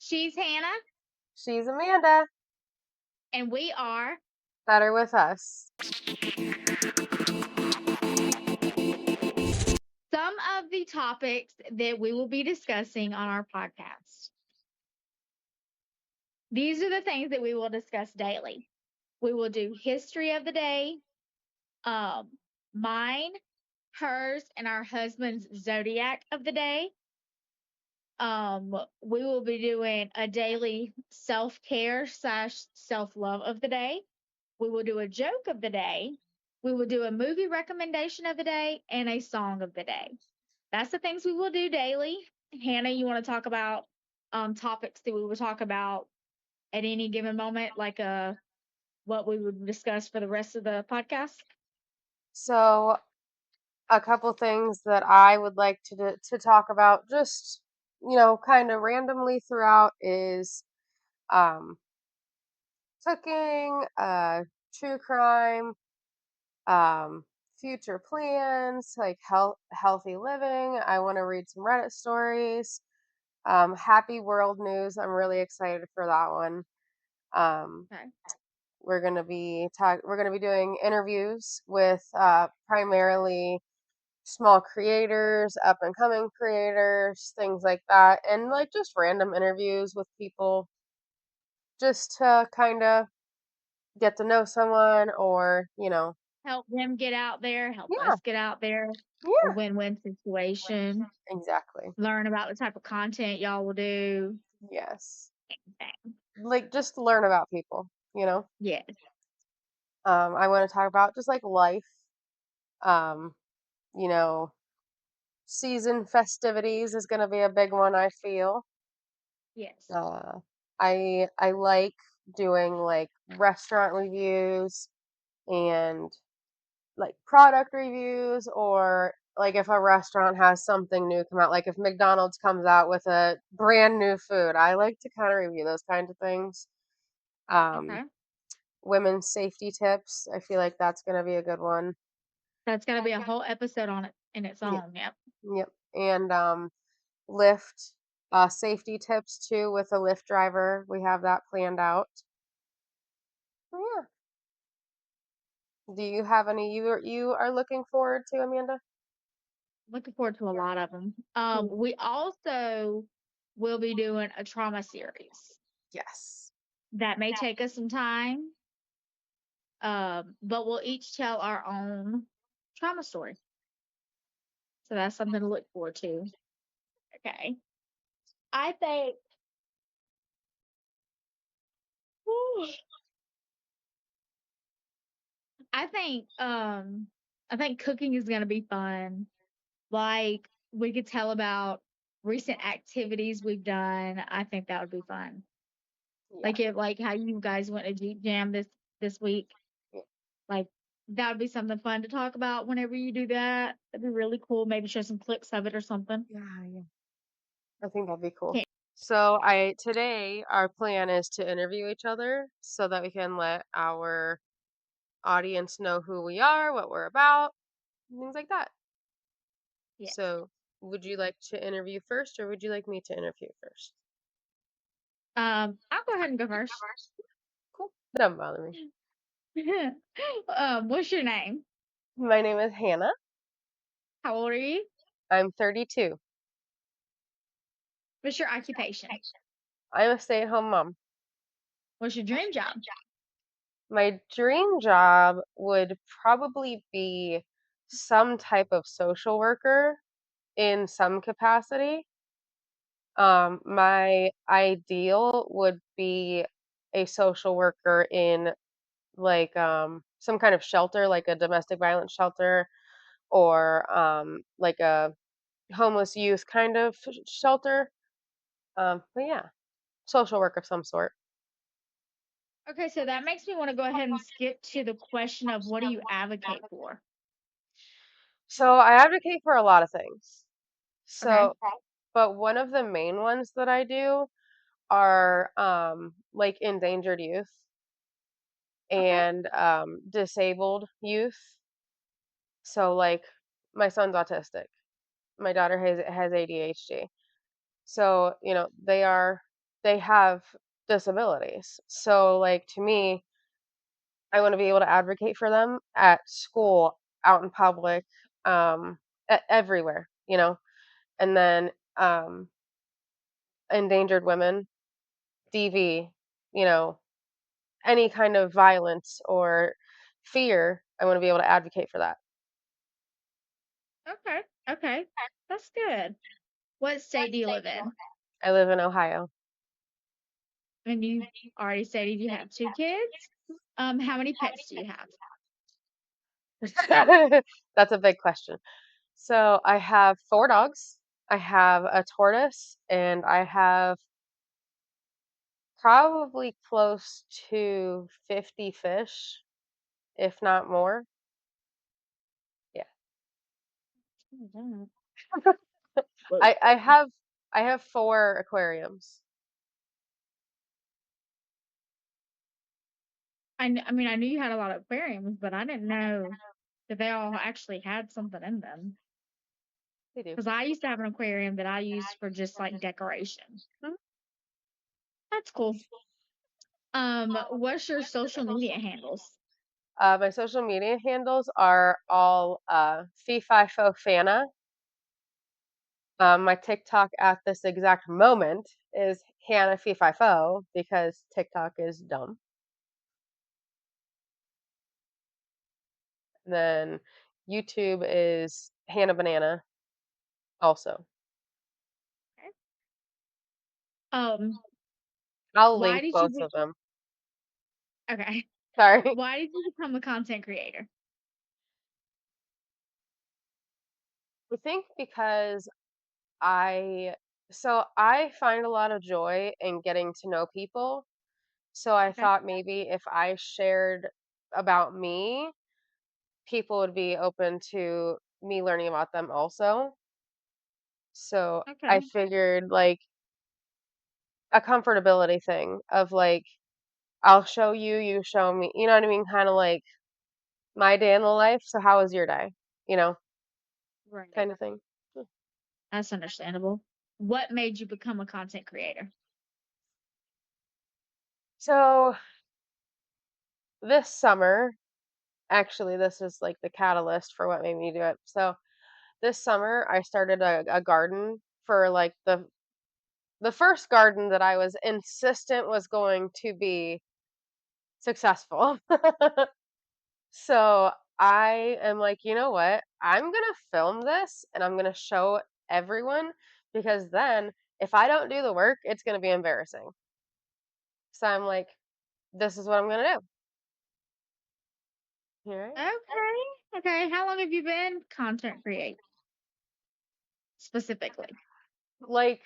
She's Hannah, She's Amanda. and we are Better with us. some of the topics that we will be discussing on our podcast. These are the things that we will discuss daily. We will do history of the day, um, mine, hers, and our husband's zodiac of the day. We will be doing a daily self care / self love of the day. We will do a joke of the day. We will do a movie recommendation of the day and a song of the day. That's the things we will do daily. Hannah, you want to talk about topics that we will talk about at any given moment, like what we would discuss for the rest of the podcast? So, a couple things that I would like to talk about, just kind of randomly throughout, is um, cooking, true crime, um, future plans, like healthy living. I want to read some Reddit stories. Happy World News. I'm really excited for that one. Um, Okay. we're gonna be doing interviews with primarily small creators, up and coming creators, things like that, and like just random interviews with people just to kind of get to know someone, or Help them get out there, help yeah, us get out there. A yeah, win-win situation. exactly, Learn about the type of content y'all will do. yes, Anything. like just learn about people. Yes. I want to talk about just like life, um, you know, season festivities is going to be a big one, I feel. Yes. Uh, I like doing like restaurant reviews and like product reviews, or like if a restaurant has something new come out, like if McDonald's comes out with a brand new food, I like to kind of review those kinds of things. Um, Okay. women's safety tips, I feel like that's going to be a good one. That's gonna be a whole episode on it in its Yep, own. Yep. yep. And Lyft safety tips too with a Lyft driver. We have that planned out. So, yeah. Do you have any you are looking forward to, Amanda? Looking forward to a lot of them. Hmm. We also will be doing a trauma series. Yes. That may take us some time, but we'll each tell our own trauma story. So that's something to look forward to. Okay. I think whew, I think I think cooking is gonna be fun. Like we could tell about recent activities we've done. I think that would be fun. Yeah. Like like how you guys went to Jeep Jam this week. Yeah. Like that would be something fun to talk about whenever you do that. That'd be really cool. Maybe show some clips of it or something. Yeah. Yeah. I think that'd be cool. Okay. So I today our plan is to interview each other so that we can let our audience know who we are, what we're about, things like that. Yes. So would you like to interview first, or would you like me to interview first? I'll go ahead and go first. Cool. Doesn't bother me. What's your name? My name is Hannah. How old are you? I'm 32. What's your occupation? I'm a stay-at-home mom. What's your dream job? My dream job would probably be some type of social worker in some capacity. My ideal would be a social worker in like some kind of shelter, like a domestic violence shelter, or like a homeless youth kind of shelter. But yeah, social work of some sort. Okay, so that makes me want to go ahead and skip to the question of what do you advocate for? So I advocate for a lot of things. Okay. So, but one of the main ones that I do are like endangered youth Okay. and disabled youth. So like my son's autistic. My daughter has ADHD. So, they are they have disabilities. So, like, to me, I want to be able to advocate for them at school, out in public, um, everywhere, and then endangered women, DV, you know, any kind of violence or fear, I want to be able to advocate for that. Okay. Okay. That's good. What state do you live in? I live in Ohio. And you already stated you have 2 kids. How many pets do you have? That's a big question. So I have 4 dogs. I have a tortoise, and I have probably close to 50 fish, if not more. Yeah. Oh, wow. I Whoa. I have I have 4 aquariums. I mean, I knew you had a lot of aquariums, but I didn't know that they all actually had something in them. They do. Because I used to have an aquarium that I used for just like decoration. Mhm. That's cool. What's your social media handles? My social media handles are all Fee Fi Fo Fana. My TikTok at this exact moment is Hannah Fee Fi Fo because TikTok is dumb. Then YouTube is Hannah Banana also. Okay. Um, I'll why link did you both be of them. okay? Sorry. Why did you become a content creator? I think because I I find a lot of joy in getting to know people. So I Okay. thought maybe if I shared about me, people would be open to me learning about them also. So I Okay. figured like a comfortability thing of like I'll show you, you show me, you know what I mean? Kind of like my day in the life. So how was your day? You know, Right. kind of thing. That's understandable. What made you become a content creator? So this summer, actually, this is like the catalyst for what made me do it. So this summer, I started a garden for like the first garden that I was insistent was going to be successful. So I am like, you know what? I'm gonna film this and I'm gonna show everyone because then if I don't do the work, it's gonna be embarrassing. So I'm like, this is what I'm gonna do. All right. Okay. Okay. How long have you been content creating specifically? Like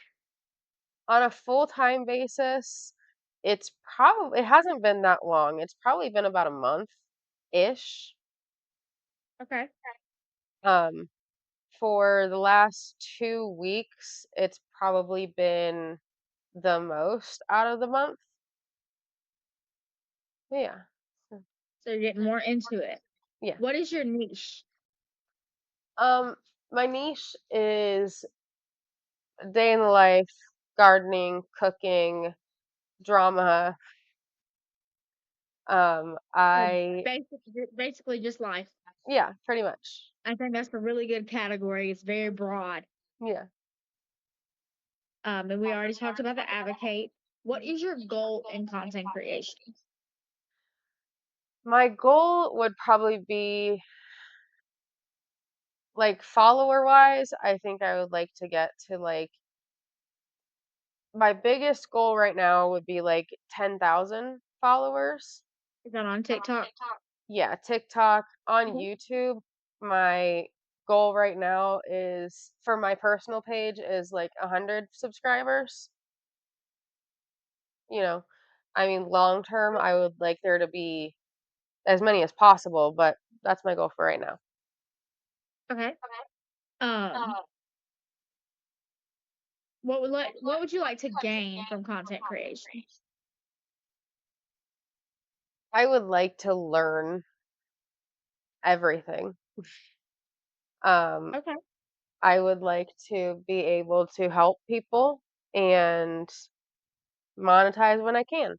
on a full-time basis, it hasn't been that long. It's probably been about a month ish. Okay. Um, for the last 2 weeks, it's probably been the most out of the month. Yeah. So, So you're getting more into it. yeah. What is your niche? Um, my niche is day in the life, gardening, cooking, drama. So I basically just life. yeah, pretty much. I think that's a really good category. It's very broad. Yeah. And we already talked about the advocate. What is your goal in content creation? My goal would probably be like follower wise, I think I would like to get to like my biggest goal right now would be like 10,000 followers. Is that on TikTok? Yeah, TikTok, on Okay. YouTube. My goal right now is for my personal page is like 100 subscribers. You know, I mean, long term, I would like there to be as many as possible, but that's my goal for right now. Okay. Um, what would you like to gain from content creation? I would like to learn everything. Um, Okay. I would like to be able to help people and monetize when I can.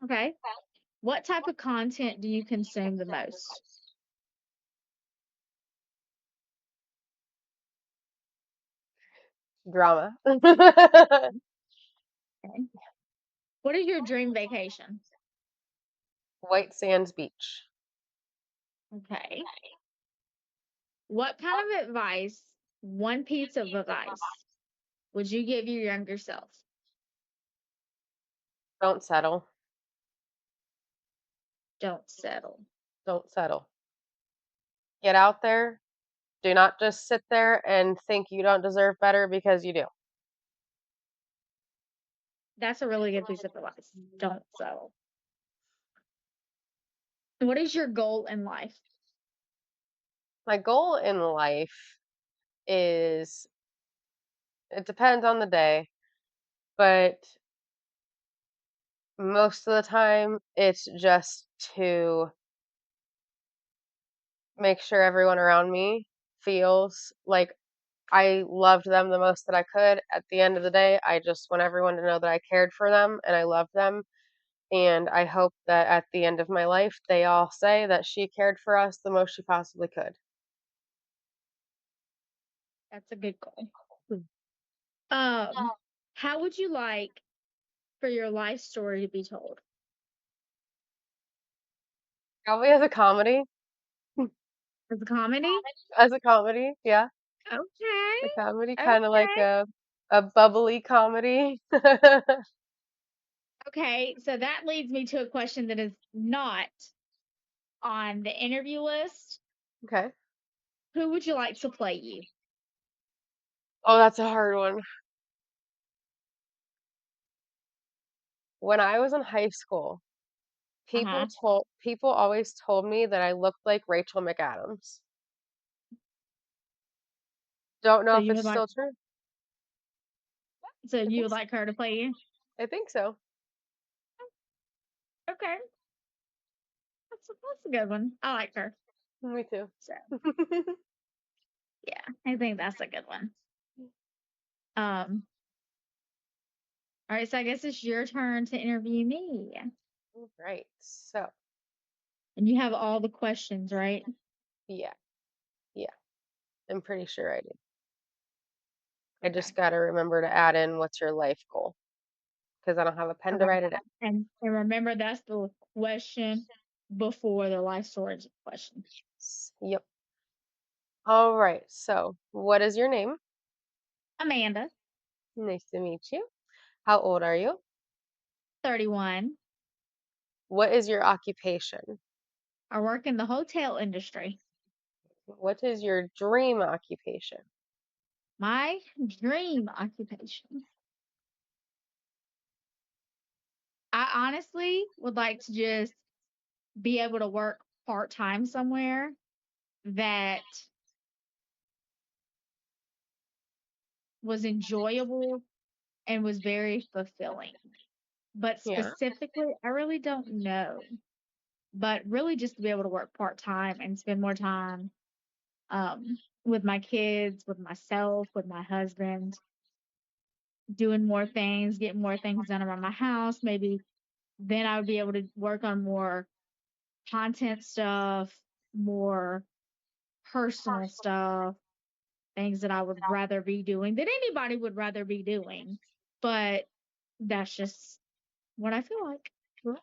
Okay. What type of content do you consume the most? Drama. Okay. What is your dream vacation? White Sands Beach. Okay. What kind of advice, one piece of advice, would you give your younger self? Don't settle. Don't settle. Don't settle. Get out there. Do not just sit there and think you don't deserve better because you do. That's a really good piece of advice. Don't settle. What is your goal in life? My goal in life is it depends on the day, but most of the time it's just to make sure everyone around me feels like I loved them the most that I could. At the end of the day, I just want everyone to know that I cared for them and I loved them. And I hope that at the end of my life, they all say that she cared for us the most she possibly could. That's a good goal. Hmm. Um, how would you like for your life story to be told? Probably as a comedy. As a comedy? As a comedy, yeah. Okay. A comedy, kind of like Okay. a bubbly comedy. Okay. So that leads me to a question that is not on the interview list. Okay. Who would you like to play you? Oh, that's a hard one. When I was in high school, Uh huh. people always told me that I looked like Rachel McAdams. Don't know So if you it's would like still true. so I you think would like her to play you? I think so. Okay. That's a good one. I like her. Me too. So yeah, I think that's a good one. Um, all right, so I guess it's your turn to interview me. Right. So, And you have all the questions, right? yeah, yeah, I'm pretty sure I did. I Okay. just got to remember to add in what's your life goal because I don't have a pen to Okay. write it And remember that's the question before the life storage question. in. Yep. All right. So, what is your name? Amanda, Nice to meet you. How old are you? 31. What is your occupation? I work in the hotel industry. What is your dream occupation? My dream occupation. I honestly would like to just be able to work part time somewhere that was enjoyable and was very fulfilling. But Yeah. specifically, I really don't know. But really, just to be able to work part time and spend more time with my kids, with myself, with my husband, doing more things, getting more things done around my house. Maybe then I would be able to work on more content stuff, more personal stuff, things that I would rather be doing that anybody would rather be doing. But that's just what I feel like. Mm,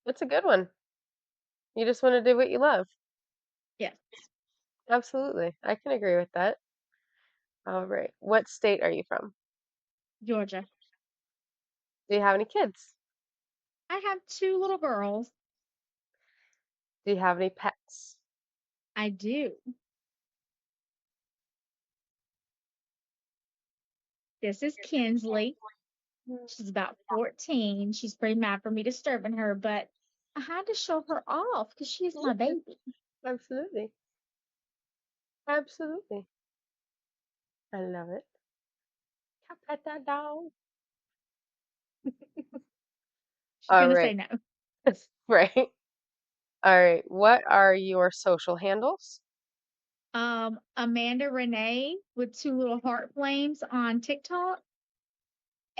that's a good one. You just want to do what you love. Yes, Absolutely. I can agree with that. All right. What state are you from? Georgia. Do you have any kids? I have two little girls. Do you have any pets? I do. This is Kinsley. She's about 14. She's pretty mad for me disturbing her, but I had to show her off because she is my Yeah, baby. absolutely. Absolutely. I love it. Can I pet that dog? She's All gonna say right. no. Right. All right. What are your social handles? Amanda Renee with two little heart flames on TikTok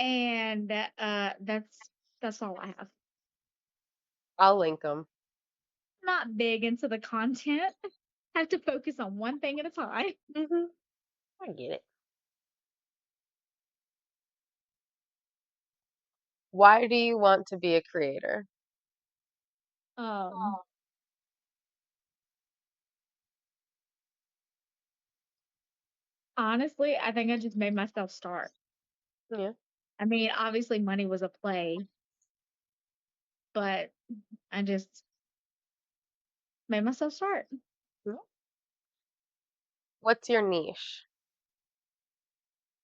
And that's all I have. I'll link them. Not big into the content. Have to focus on one thing at a time. I get it. Why do you want to be a creator? Um, Honestly, I think I just made myself start. Yeah. I mean, obviously money was a play, but I just made myself start. Yeah. What's your niche?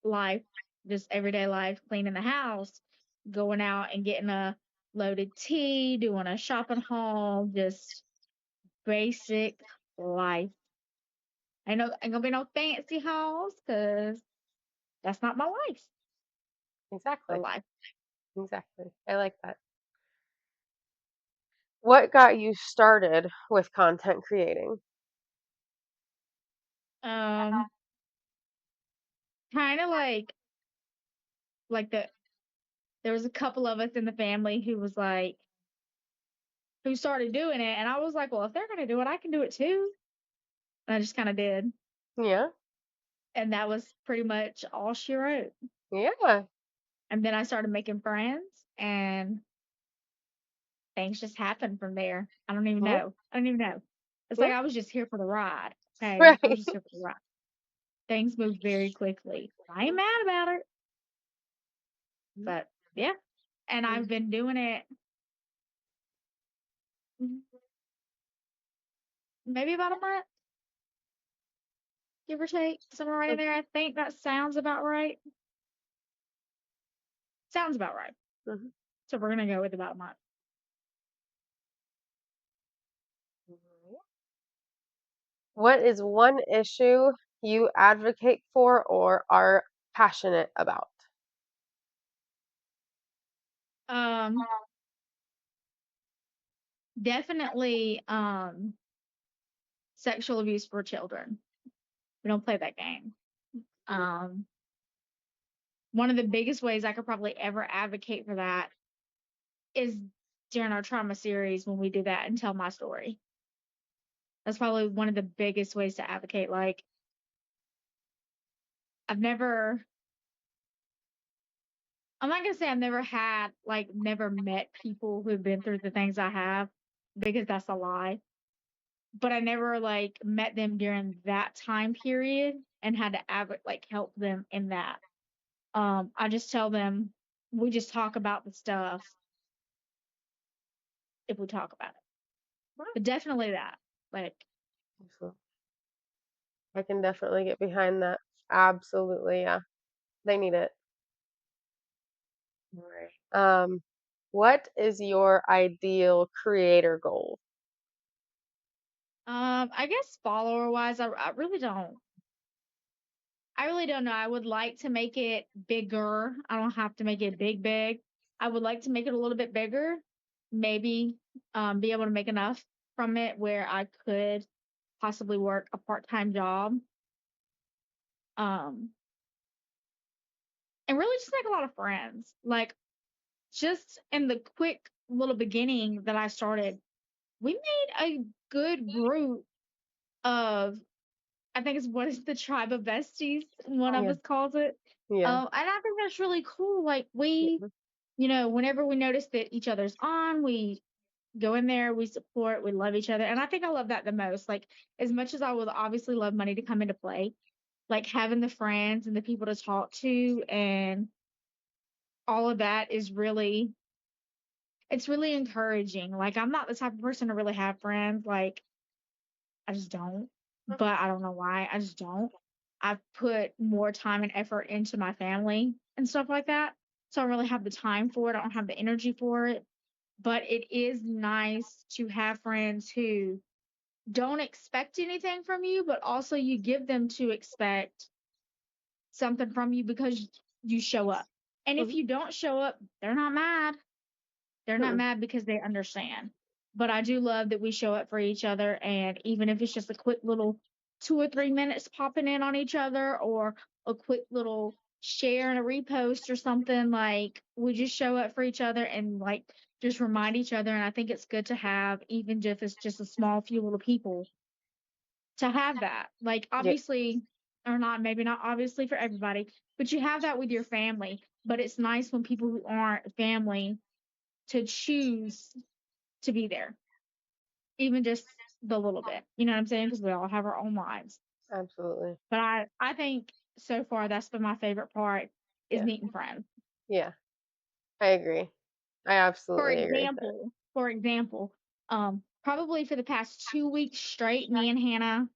Life, just everyday life, cleaning the house, going out and getting a loaded tea, doing a shopping haul, just basic life. I know ain't gonna be no fancy hauls because that's not my life. The Exactly. life. Exactly. I like that. What got you started with content creating? Um, Kind of like there was a couple of us in the family who started doing it, and I was like, well, if they're gonna do it, I can do it too. And I just kind of did, Yeah. and that was pretty much all she wrote. Yeah. And then I started making friends, and things just happened from there. I don't even Yeah. know. I don't even know. It's Yeah. like I was just here for the ride. Okay, I was Right. just here for the ride. Things moved very quickly. I ain't mad about it, but yeah. And I've been doing it mm, maybe about a month, give or take, somewhere right in there. I think that sounds about right. Sounds about right. Mhm. So we're gonna go with about a month. What is one issue you advocate for or are passionate about? Um, Definitely sexual abuse for children. We don't play that game. Um, One of the biggest ways I could probably ever advocate for that is during our trauma series when we do that and tell my story. That's probably one of the biggest ways to advocate. Like, I've never, I'm not gonna say I've never had, like, never met people who've been through the things I have, because that's a lie. But I never like met them during that time period and had to like help them in that. I just tell them we just talk about the stuff if we talk about it. But definitely that. Like, So I can definitely get behind that. Absolutely, yeah. They need it. Right. What is your ideal creator goal? I guess follower wise, I really don't. I really don't know. I would like to make it bigger. I don't have to make it big. I would like to make it a little bit bigger. Maybe be able to make enough from it where I could possibly work a part-time job. Um and really just make a lot of friends. Like, just in the quick little beginning that I started, we made a good group of, I think it's what is the tribe of besties, one of Yeah. us calls it. Yeah. And I think that's really cool. Like, Yeah. whenever we notice that each other's on, we go in there, we support, we love each other. And I think I love that the most. Like, as much as I would obviously love money to come into play, like having the friends and the people to talk to and all of that is really, it's really encouraging. Like, I'm not the type of person to really have friends. Like, I just don't. But I don't know why. I just don't. I've put more time and effort into my family and stuff like that. So I don't really have the time for it. I don't have the energy for it. But it is nice to have friends who don't expect anything from you, but also you give them to expect something from you because you show up. And if Mhm. you don't show up, they're not mad. They're not Mm-mm. mad because they understand. But I do love that we show up for each other. And even if it's just a quick little 2 or 3 minutes popping in on each other or a quick little share and a repost or something, like we just show up for each other and like just remind each other. And I think it's good to have, even if it's just a small few little people, to have that. Like Yeah, obviously, or not, maybe not obviously for everybody, but you have that with your family. But it's nice when people who aren't family to choose to be there, even just the little bit. You know what I'm saying? Because we all have our own lives. absolutely. But I think so far that's been my favorite part is Yeah, meeting friends. yeah, I agree. I For absolutely agree with that. example, probably for the past 2 weeks straight, me and Hannah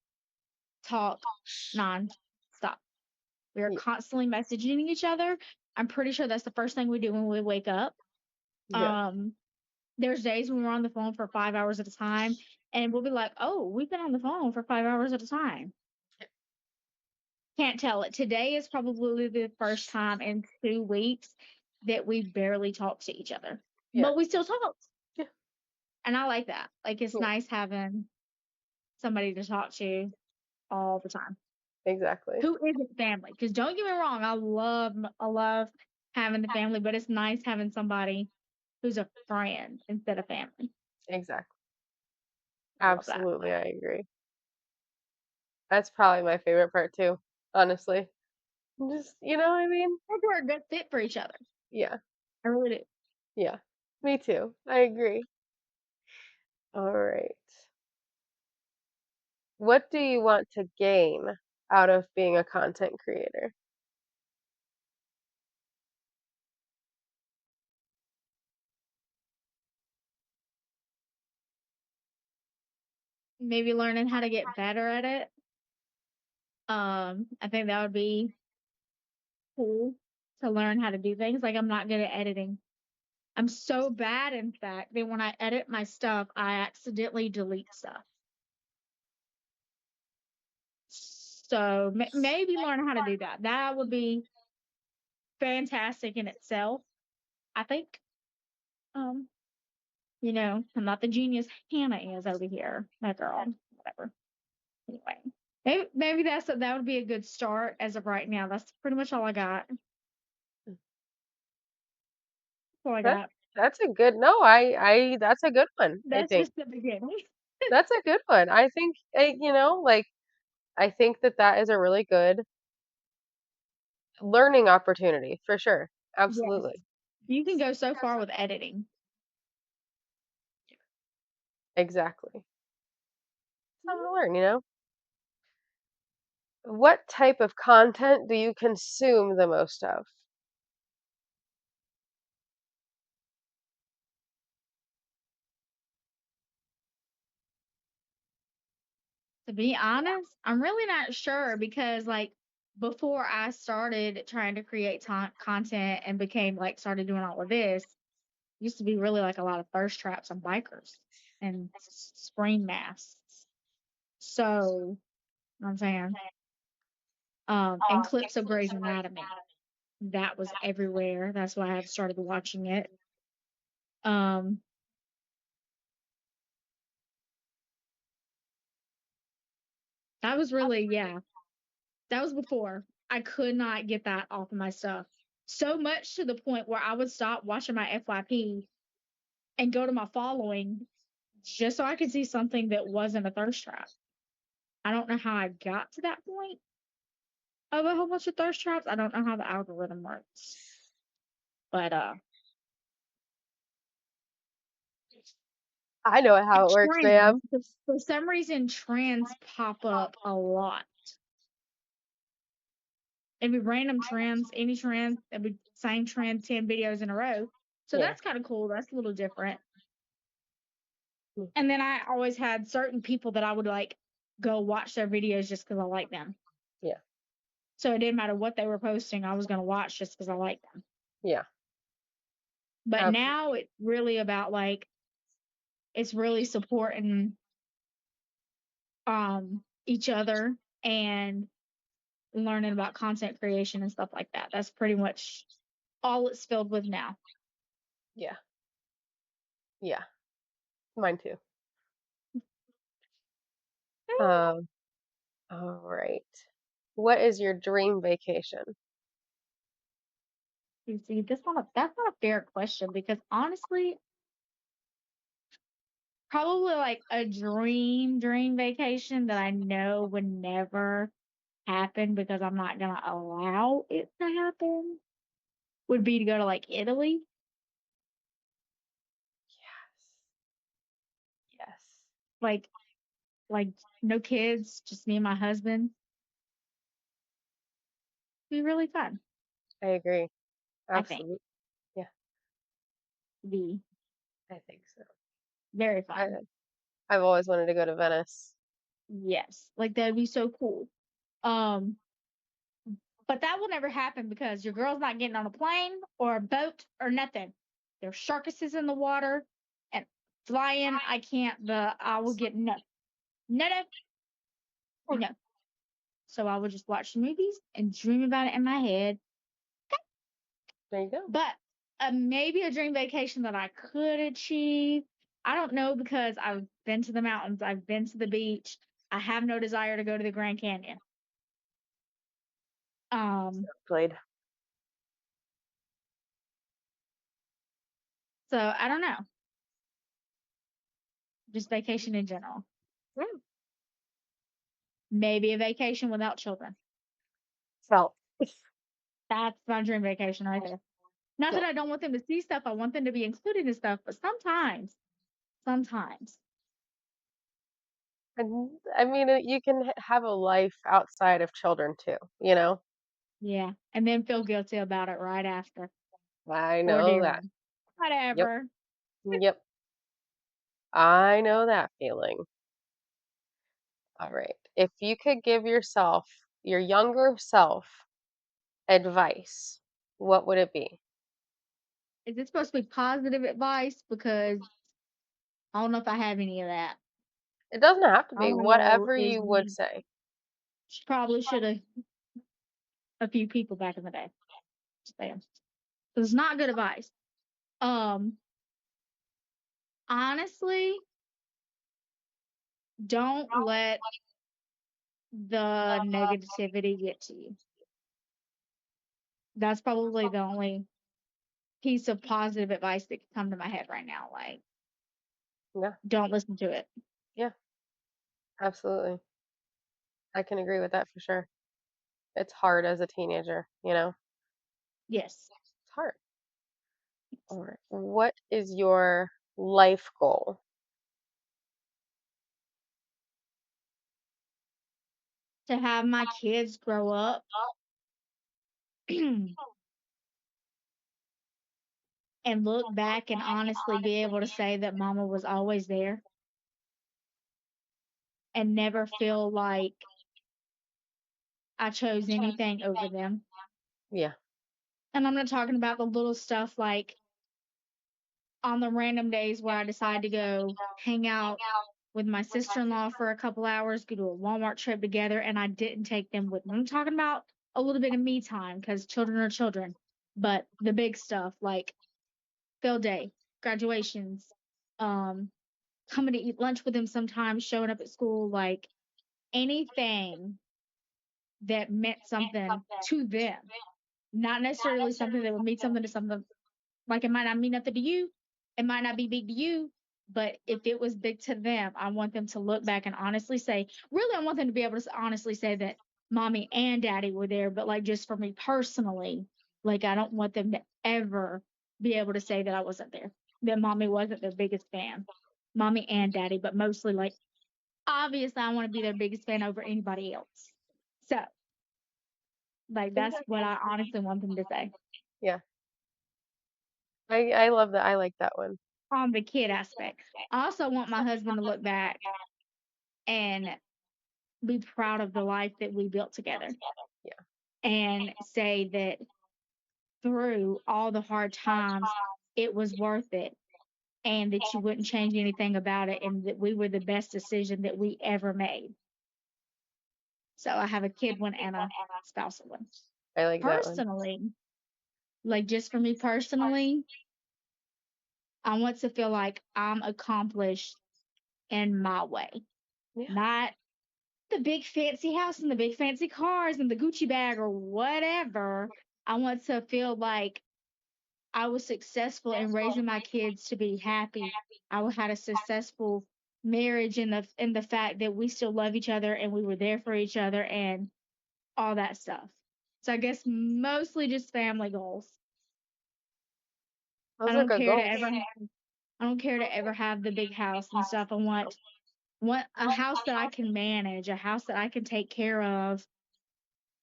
talk non-stop. We are Yeah, constantly messaging each other. I'm pretty sure that's the first thing we do when we wake up. yeah, Um, there's days when we're on the phone for 5 hours at a time, and we'll be like, "Oh, we've been on the phone for 5 hours at a time." Can't tell it. Today is probably the first time in 2 weeks that we barely talk to each other, yeah, but we still talk, yeah, and I like that. Like it's yeah, nice having somebody to talk to all the time exactly. who isn't family. Because don't get me wrong, I love having the family, but it's nice having somebody who's a friend instead of family. Exactly. I love that. Absolutely, I agree. That's probably my favorite part too, honestly. Just, you know what I mean? I think we're a good fit for each other. Yeah, I really do. yeah. Me too. I agree. All right. What do you want to gain out of being a content creator? Maybe learning how to get better at it. I think that would be cool to learn how to do things. Like I'm not good at editing. I'm so bad, in fact, that when I edit my stuff, I accidentally delete stuff. So maybe learn how to do that. That would be fantastic in itself. I think. Um, I'm not the genius Hannah is over here. That girl, whatever. Anyway, maybe that would be a good start as of right now. That's pretty much all I got. That's all I That got. that's a good no, I that's a good one, I That's think. just the beginning. That's a good one. I think like I think that that is a really good learning opportunity for sure. Yes, Absolutely. you can go so far with editing. Exactly. Something to learn. What type of content do you consume the most of? To be honest, I'm really not sure because like before I started trying to create content and became like started doing all of this, used to be really like a lot of thirst traps and bikers and screen masks. So, you know what I'm saying, and clips of Grey's Anatomy. That was everywhere. That's why I've started watching it. Um, that was really, yeah, that was before. I could not get that off of my stuff. So much to the point where I would stop watching my FYP and go to my following just so I could see something that wasn't a thirst trap. I don't know how I got to that point of a whole bunch of thirst traps. I don't know how the algorithm works. But I know how it works, trends, ma'am. for some reason trends pop up a lot. It'd be random trends, any trend, it'd be same trend, 10 videos in a row. So Yeah. that's kind of cool. That's a little different. Mm. And then I always had certain people that I would like go watch their videos just because I like them. Yeah. So it didn't matter what they were posting, I was going to watch just because I like them. Yeah. But Absolutely. now it's really about like, it's really supporting each other and learning about content creation and stuff like that. That's pretty much all it's filled with now. Yeah. Yeah. Mine too. Um, all right. What is your dream vacation? See, that's not a fair question because honestly, probably like a dream vacation that I know would never happen because I'm not gonna allow it to happen would be to go to like Italy. Yes. Like like no kids, just me and my husband. Be really fun, I agree. I think. Absolutely. Yeah, Be I think so. very I, fun. I've always wanted to go to Venice. Yes. Like that'd be so cool. Um, but that will never happen because your girl's not getting on a plane or a boat or nothing. There's sharkesses in the water and flying. I can't, but I will get no, no. So I would just watch the movies and dream about it in my head. There you go. But maybe a dream vacation that I could achieve. I don't know because I've been to the mountains, I've been to the beach. I have no desire to go to the Grand Canyon. Um, Played. so I don't know. Just vacation in general. Yeah. Maybe a vacation without children. Felt. That's my dream vacation right there. Not Yeah. that I don't want them to see stuff, I want them to be included in stuff, but sometimes, And I mean, you can have a life outside of children too, you know? yeah. And then feel guilty about it right after I or know that. during. Yep. Whatever. Yep. I know that feeling. All right. If you could give yourself, your younger self, advice, what would it be? Is it supposed to be positive advice? Because I don't know if I have any of that. It doesn't have to be All whatever is you would me. say. Probably should have a few people back in the day. Just it's not good advice. Um, honestly, don't let the negativity get to you. That's probably the only piece of positive advice that could come to my head right now. Like, Yeah. don't listen to it. Yeah, absolutely. I can agree with that for sure. It's hard as a teenager, you know? Yes. It's hard. All right. What is your life goal? To have my kids grow up and look back and honestly be able to say that mama was always there and never feel like I chose anything over them. Yeah. And I'm not talking about the little stuff like on the random days where I decide to go hang out with my sister in law for a couple hours, go to a Walmart trip together, and I didn't take them with me. I'm talking about a little bit of me time because children are children, but the big stuff like field day, graduations, um, coming to eat lunch with them sometimes, showing up at school, like anything that meant something to them, not necessarily something that would mean something to something. Like it might not mean nothing to you, it might not be big to you, but if it was big to them, I want them to look back and honestly say, really, I want them to be able to honestly say that mommy and daddy were there. But like just for me personally, like I don't want them to ever be able to say that I wasn't there, that mommy wasn't their biggest fan, mommy and daddy, but mostly like obviously I want to be their biggest fan over anybody else. So like that's what I honestly want them to say Yeah. I love that. I like that one. on the kid aspect. I also want my husband to look back and be proud of the life that we built together Yeah. and say that through all the hard times, it was worth it and that you wouldn't change anything about it and that we were the best decision that we ever made. So I have a kid one and a spousal one. I like that one. Personally, like just for me personally, I want to feel like I'm accomplished in my way, Yeah. not the big fancy house and the big fancy cars and the Gucci bag or whatever. I want to feel like I was successful in raising my kids to be happy. had a successful marriage in the fact that we still love each other and we were there for each other and all that stuff. So I guess mostly just family goals. I Those are don't good care to goals. ever I don't care to ever have the big house and stuff. I want a house that I can manage, a house that I can take care of.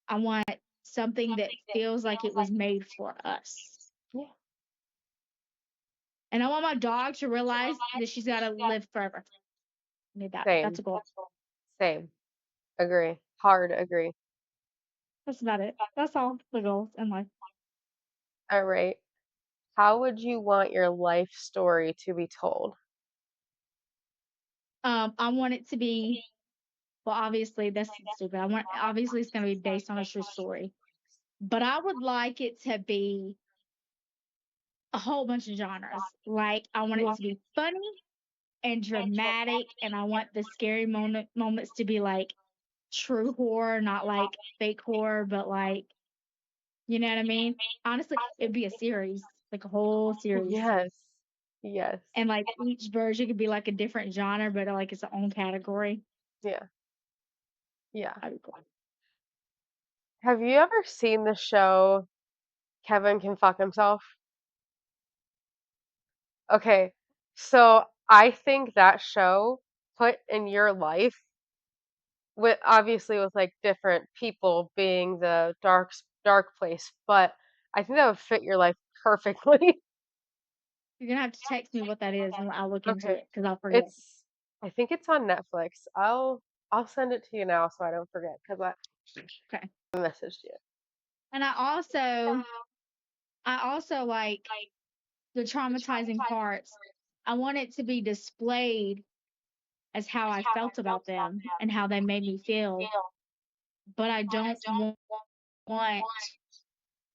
I want something that feels like it was made for us. Yeah. And I want my dog to realize that she's got to live forever. I need that. That's Same. a goal. Same. Agree. Hard agree. That's about it. That's all the goals in life. All right. How would you want your life story to be told? I want it to be, well, obviously, that's stupid. Obviously, it's going to be based on a true story. But I would like it to be a whole bunch of genres. Like, I want it to be funny and dramatic, and I want the scary moments to be like true horror, not like fake horror, but like, you know what I mean? Honestly, it'd be a series, like a whole series. Yes. Yes. And like each version could be like a different genre, but like its own category. Yeah. Yeah. That'd be cool. Have you ever seen the show Kevin Can Fuck Himself? Okay. So I think that show put in your life with obviously with like different people being the dark place, but I think that would fit your life perfectly. You're gonna have to text me what that is, and I'll look into Okay. it because I'll forget. It's I think it's on Netflix. I'll send it to you now so I don't forget because Okay. I messaged you. And I also like the traumatizing parts. I want it to be displayed as how I felt about them and how they made me feel, but I don't want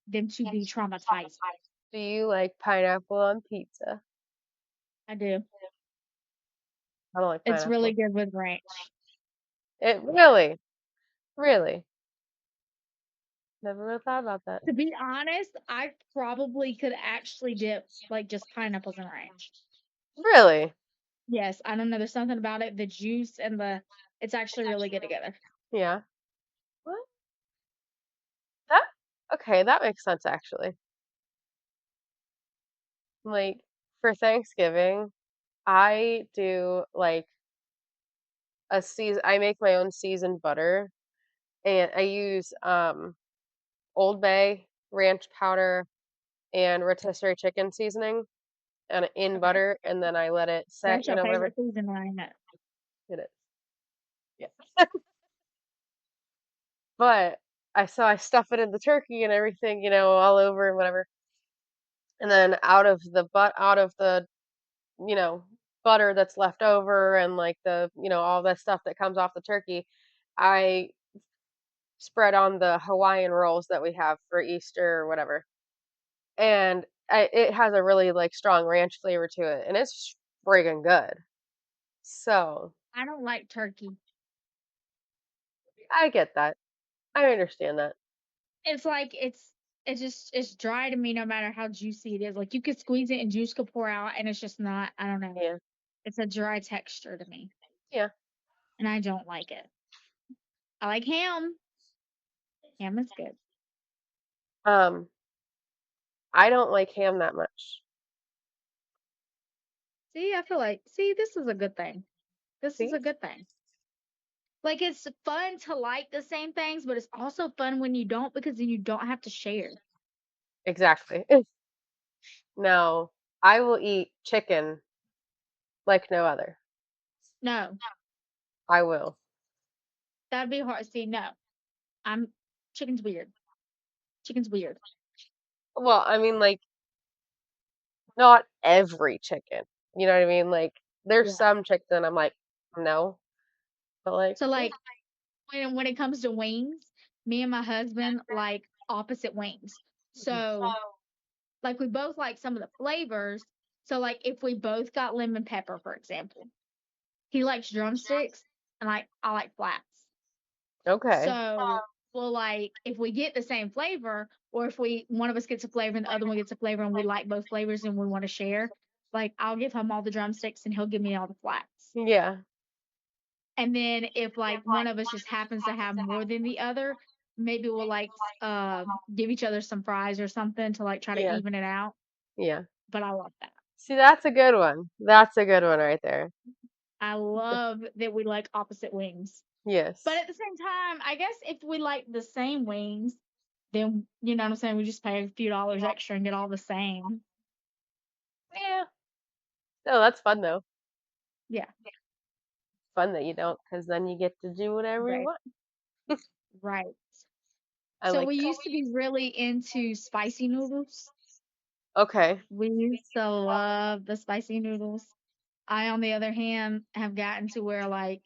them to be traumatized. Do you like pineapple on pizza? I do. I don't like It's really pineapple. good with ranch. It really, really. Never really thought about that. To be honest, I probably could actually dip like just pineapples and ranch. Really? Yes, I don't know. There's something about it. The juice and it's actually really good together. Yeah. What? That okay, that makes sense actually. Like for Thanksgiving, I do like I make my own seasoned butter and I use Old Bay ranch powder and rotisserie chicken seasoning and in Okay. butter and then I let it set, That's you your know, whatever favorite season, I know. it is. Yeah. But I stuff it in the turkey and everything, you know, all over and whatever. And then out of the, you know, butter that's left over and like the, you know, all that stuff that comes off the turkey, I spread on the Hawaiian rolls that we have for Easter or whatever. And it has a really like strong ranch flavor to it and it's friggin' good. So, I don't like turkey. I get that. I understand that. It's like it's dry to me no matter how juicy it is. Like you could squeeze it and juice could pour out and it's just not, I don't know. Yeah. It's a dry texture to me. Yeah. And I don't like it. I like ham. Ham is good. Um, I don't like ham that much. See, I feel like this is a good thing. This is See? a good thing. Like it's fun to like the same things, but it's also fun when you don't because then you don't have to share. Exactly. No, I will eat chicken like no other. No, I will. that'd be hard. See, no, I'm chicken's weird. Chicken's weird. Well, I mean, like, not every chicken. You know what I mean? Like, there's Yeah. some chicken I'm like, no. But like, So like when it comes to wings, me and my husband like opposite wings. mhm. So like we both like some of the flavors. So like if we both got lemon pepper, for example, he likes drumsticks and I like flats. Okay. So well, like if we get the same flavor, or if one of us gets a flavor and the other one gets a flavor and we like both flavors and we want to share, like I'll give him all the drumsticks and he'll give me all the flats. Yeah. And then if like one of us just happens to have more than the other, maybe we'll like give each other some fries or something to like try to Yeah. even it out. Yeah. But I love that. See, that's a good one. That's a good one right there. I love that we like opposite wings. Yes. But at the same time, I guess if we like the same wings, then you know what I'm saying, we just pay a few dollars extra and get all the same. Yeah. Oh, that's fun though. Yeah. Fun that you don't, because then you get to do whatever you Right. want. Right. I So like we that. used to be really into spicy noodles. Okay. We used to love the spicy noodles. I, on the other hand, have gotten to where like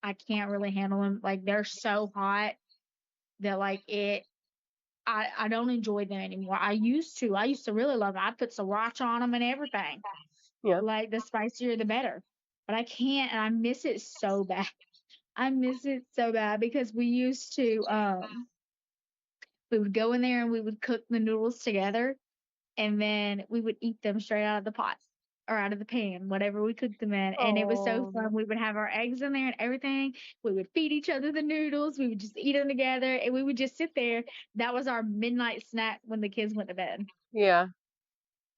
I can't really handle them. Like they're so hot that like I don't enjoy them anymore. I used to. I used to really love them. I put sriracha on them and everything. Yeah. Like the spicier the better. But I can't, and I miss it so bad. I miss it so bad because we used to we would go in there and we would cook the noodles together, and then we would eat them straight out of the pot or out of the pan, whatever we cooked them in. And it was so Oh. fun. We would have our eggs in there and everything. We would feed each other the noodles. We would just eat them together, and we would just sit there. That was our midnight snack when the kids went to bed. Yeah.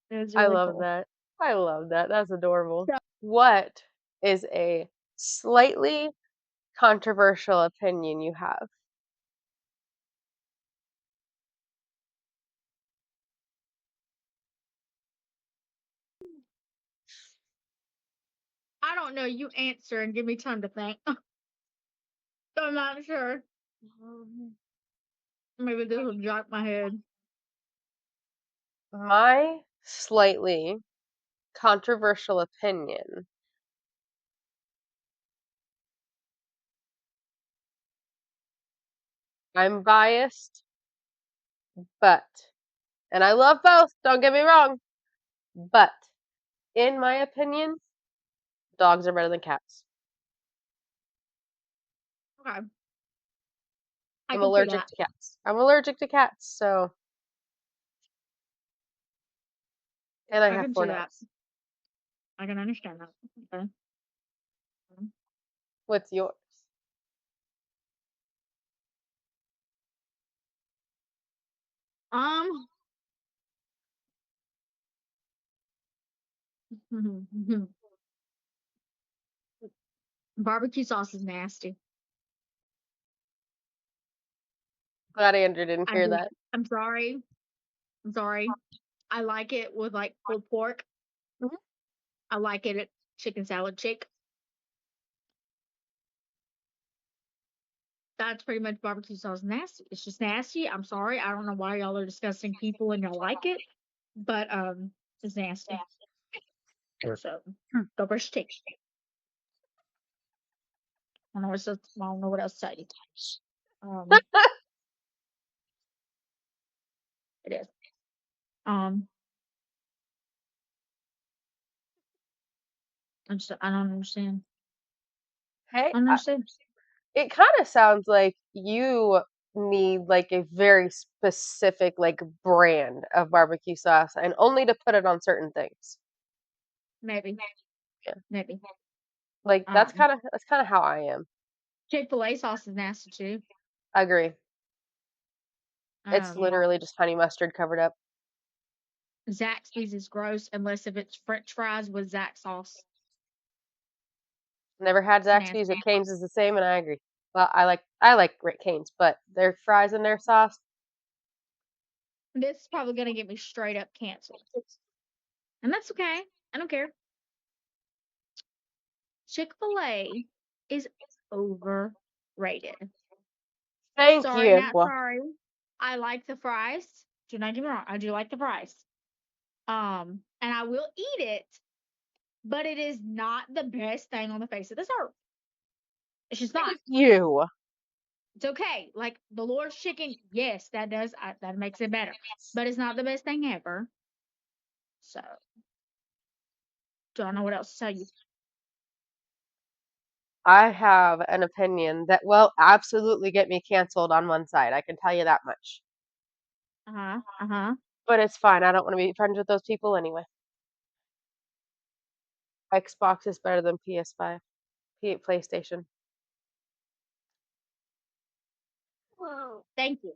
It was I really love cool. that. I love that. That's adorable. So What is a slightly controversial opinion you have? I don't know. You answer and give me time to think. I'm not sure. Maybe this will jog my head. My slightly controversial opinion. I'm biased, but, and I love both, don't get me wrong, but in my opinion, dogs are better than cats. Okay. I I'm can see allergic that. to cats. I'm allergic to cats, so, and I I have can four see that. dogs. I can understand that. Okay. What's yours? Um, barbecue sauce is nasty. Glad Andrew didn't I'm hear just, that. I'm sorry. I'm sorry. I like it with like pulled pork. Mhm. I like it at chicken salad chick. That's pretty much barbecue sauce nasty. It's just nasty. I'm sorry. I don't know why y'all are disgusting people and y'all like it, but it's nasty. So go brush your teeth. I don't know what else. I don't know what else to tell you. Um, it is. Um, I don't understand. Hey, I don't understand. it kind of sounds like you need like a very specific like brand of barbecue sauce and only to put it on certain things. Maybe, Yeah. maybe. Like Um, that's kind of how I am. Chick-fil-A sauce is nasty too. I agree. It's Um, literally just honey mustard covered up. Zaxby's is gross unless if it's French fries with Zax sauce. Never had It's Zaxby's. At nasty. Cane's is the same, and I agree. Well, I like Great Cane's, but their fries and their sauce. This is probably gonna get me straight up canceled, and that's okay. I don't care. Chick-fil-A is overrated. Thank Sorry, you. not sorry. I like the fries. Do not get me wrong. I do like the fries. And I will eat it, but it is not the best thing on the face of this earth. It's just not. Thank you. It's okay. Like the Lord's chicken, yes, that makes it better, but it's not the best thing ever. So don't know what else to tell you. I have an opinion that will absolutely get me canceled on one side. I can tell you that much. Uh-huh. Uh-huh. But it's fine. I don't want to be friends with those people anyway. Xbox is better than PS5, PlayStation. Thank you.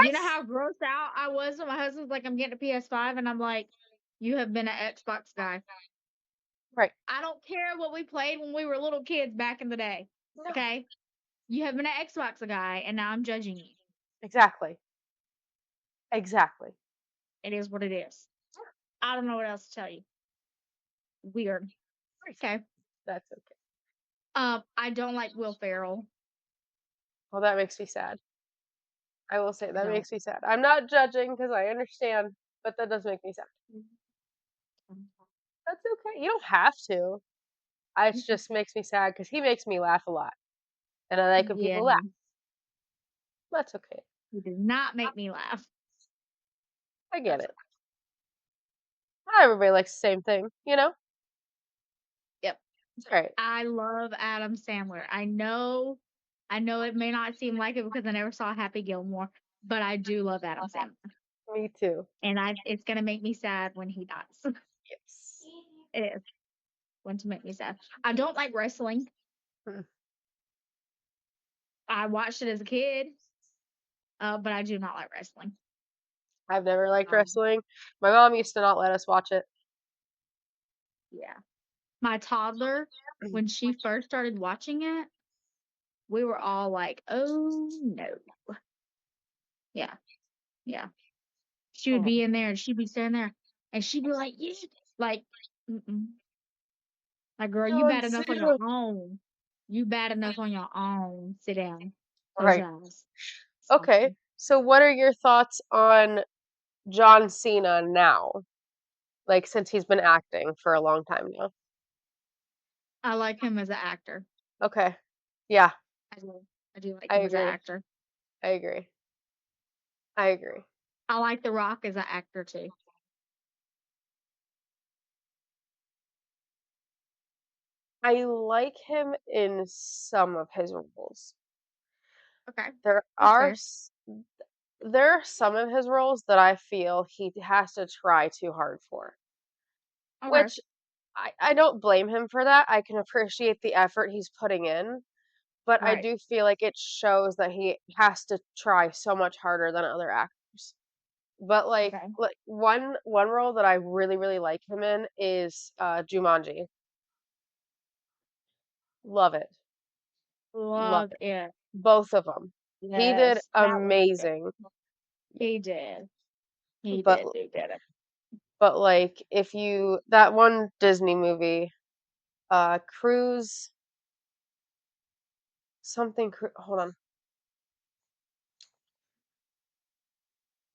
You know Yes. how grossed out I was when my husband's like, I'm getting a PS5, and I'm like, you have been an Xbox guy. Right. I don't care what we played when we were little kids back in the day. No. Okay? You have been an Xbox guy, and now I'm judging you. Exactly. Exactly. It is what it is. I don't know what else to tell you. Weird. Okay. That's okay. I don't like Will Ferrell. Well, that makes me sad. I will say I that don't. makes me sad. I'm not judging because I understand, but that does make me sad. That's okay. You don't have to. It just makes me sad because he makes me laugh a lot, and I like when Yeah, people laugh. That's okay. he does not make me laugh. I get That's it. Not everybody likes the same thing, you know? Yep. It's all right. I love Adam Sandler. I know it may not seem like it because I never saw Happy Gilmore, but I do love Adam Sandler. Me too. And it's gonna make me sad when he dies. Yes. It is going to make me sad. I don't like wrestling. Mm. I watched it as a kid, but I do not like wrestling. I've never liked Um, wrestling. My mom used to not let us watch it. yeah. My toddler, when she first started watching it, we were all like, "Oh no." Yeah. Yeah. She would Oh, be in there and she'd be standing there and she'd be like, "Yeah." Like, mm-mm. Like, girl, you John bad enough on your Cena. own. You bad enough on your own. Sit down. Close Right. your eyes. Okay. Something. So what are your thoughts on John Cena now? Like since he's been acting for a long time now. I like him as an actor. Okay. Yeah, I do. I do like I him as an agree. actor. I agree. I agree. I like The Rock as an actor too. I like him in some of his roles. Okay. There That's are fair. s- there are some of his roles that I feel he has to try too hard for, Okay. which I don't blame him for that. I can appreciate the effort he's putting in, but I Right. do feel like it shows that he has to try so much harder than other actors. But Okay. like one role that I really really like him in is Jumanji. Love it. Love Love it. it. Both of them. He did Yes. That was good. amazing. He did. He But did do good. like if you that one Disney movie, Cruise something hold on.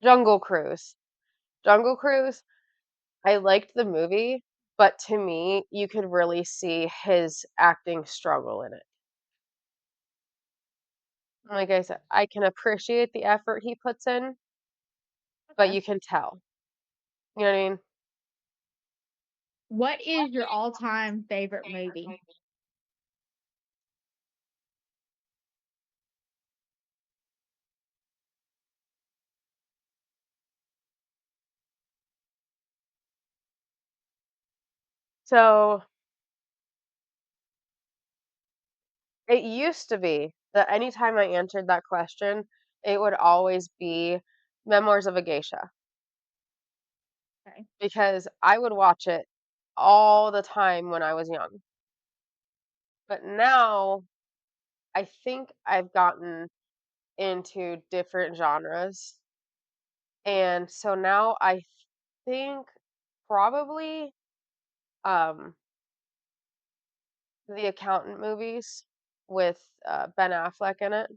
Jungle Cruise. Jungle Cruise, I liked the movie, but to me, you could really see his acting struggle in it. Like I said, I can appreciate the effort he puts in, but Okay. you can tell. You know what I mean? What is your all-time favorite movie? So it used to be that anytime I answered that question, it would always be Memoirs of a Geisha Okay. because I would watch it all the time when I was young. But now I think I've gotten into different genres. And so now I think probably um the accountant movies with Ben Affleck in it.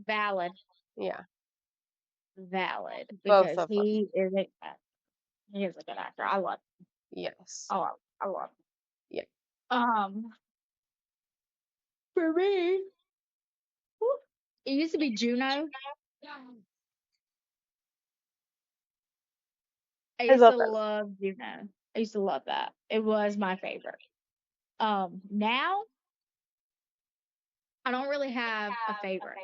Valid. Yeah, Valid. both Because of them. he is a good actor. I love him. Yes. I love Yeah. him. For me, whew, it used to be Juno. I I used love to that. love Juno. I used to love that. It was my favorite. Now I don't really have a favorite.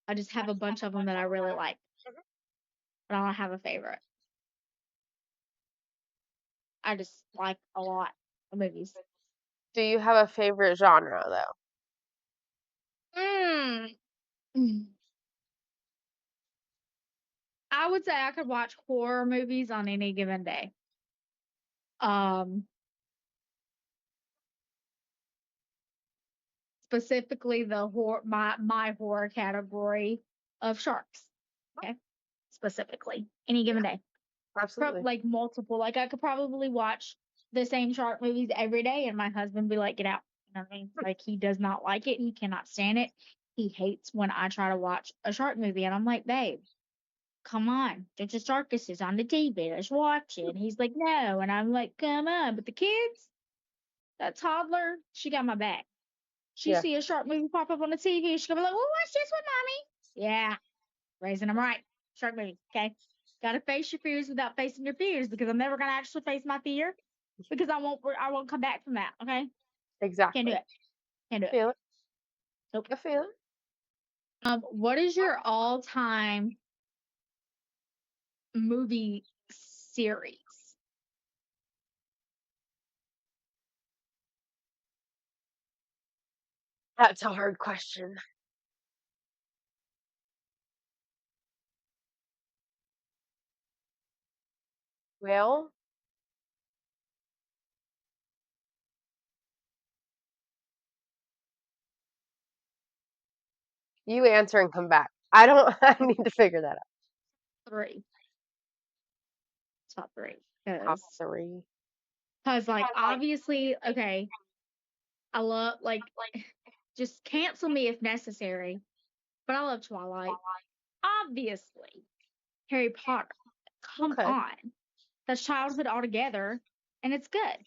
I just have a bunch of them that I really like, but I don't have a favorite. I just like a lot of movies. Do you have a favorite genre though? Mm. I would say I could watch horror movies on any given day. Um, Specifically the my horror category of sharks. Okay, specifically any given day. Absolutely. Like multiple. Like I could probably watch the same shark movies every day, and my husband be like, "Get out." You know what I mean? Like he does not like it. He cannot stand it. He hates when I try to watch a shark movie, and I'm like, "Babe, come on, there's a circus is on the TV. Let's watch it." And he's like, "No," and I'm like, "Come on." But the kids, that toddler, she got my back. She Yeah, see a shark movie pop up on the TV, she's gonna be like, "Well, watch this one, mommy." Yeah, raising them right. Shark movie, okay? Gotta face your fears without facing your fears because I'm never gonna actually face my fear because I won't come back from that. Okay, can't do exactly. it. Can't do it. Feel it. Nope. I feel it. What is your all-time movie series? That's a hard question. Well, you answer and come back. I don't. I need to figure that out. Three, top three, Top three. because like obviously, okay, I love like just cancel me if necessary, but I love Twilight. Obviously, Harry Potter. Come Okay. on, that's childhood altogether, and it's good.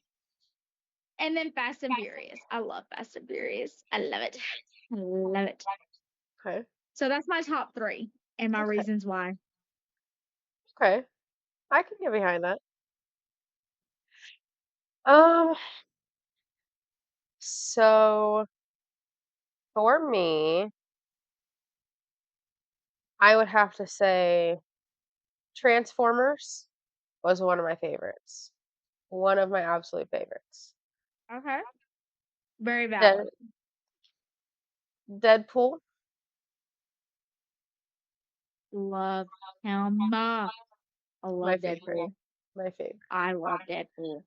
And then Fast and Furious. I love Fast and Furious. I love it. I love it. Okay. So that's my top three and my Okay. reasons why. Okay. I can get behind that. Um. So for me, I would have to say Transformers was one of my favorites. One of my absolute favorites. Okay. Very Dead, valid. Deadpool, Love him. I my love favorite. Deadpool. My favorite. I love Deadpool.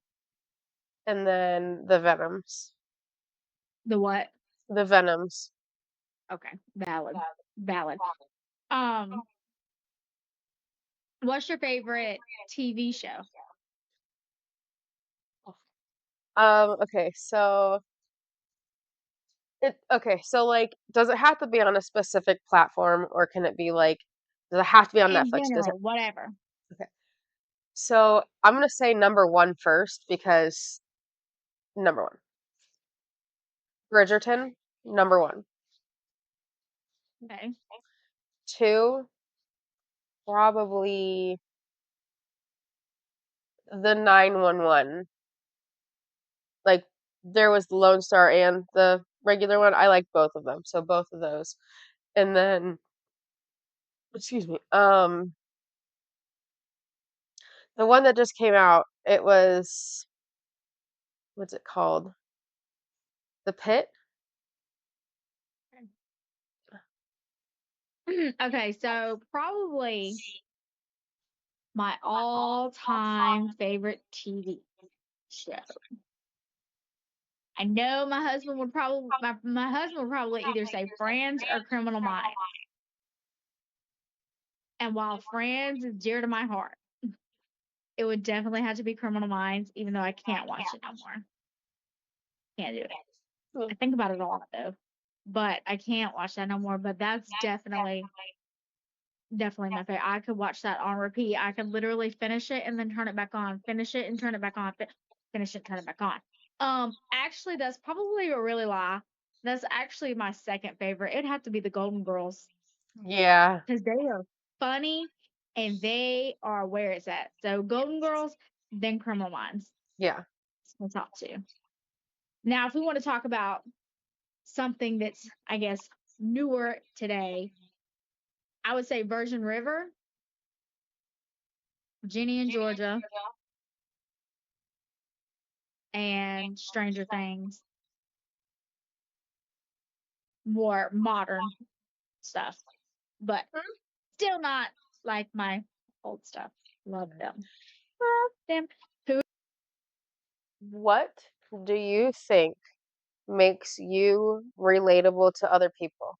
And then the Venoms. The what? The Venoms. Okay. Valid. Valid. Um, what's your favorite TV show? Okay, so like does it have to be on a specific platform or can it be like does it have to be on In Netflix? Does it general, whatever. Okay. So I'm gonna say number one first because number one. Bridgerton, number one. Okay. Two, probably the 911. Like there was the Lone Star and the regular one. I like both of them, so both of those. And then, excuse me, the one that just came out, it was what's it called? The Pit. Okay, so probably my all-time favorite TV show. I know my husband would probably either say Friends or Criminal Minds. And while Friends is dear to my heart, it would definitely have to be Criminal Minds, even though I can't watch it no more. Can't do it. Hmm. I think about it a lot though, but I can't watch that no more. But that's definitely my favorite. I could watch that on repeat. I could literally finish it and then turn it back on, finish it and turn it back on, finish it, turn it back on. Actually, that's probably a really lie. That's actually my second favorite. It'd have to be the Golden Girls Yeah, because they are funny and they are where it's at. So Golden Girls, then Criminal Minds. yeah. It's my top two. Now, if we want to talk about something that's, I guess, newer today, I would say Virgin River, Ginny and Georgia, and Stranger Things, more modern stuff, but still not like my old stuff. Love them. Love them. Who What do you think makes you relatable to other people?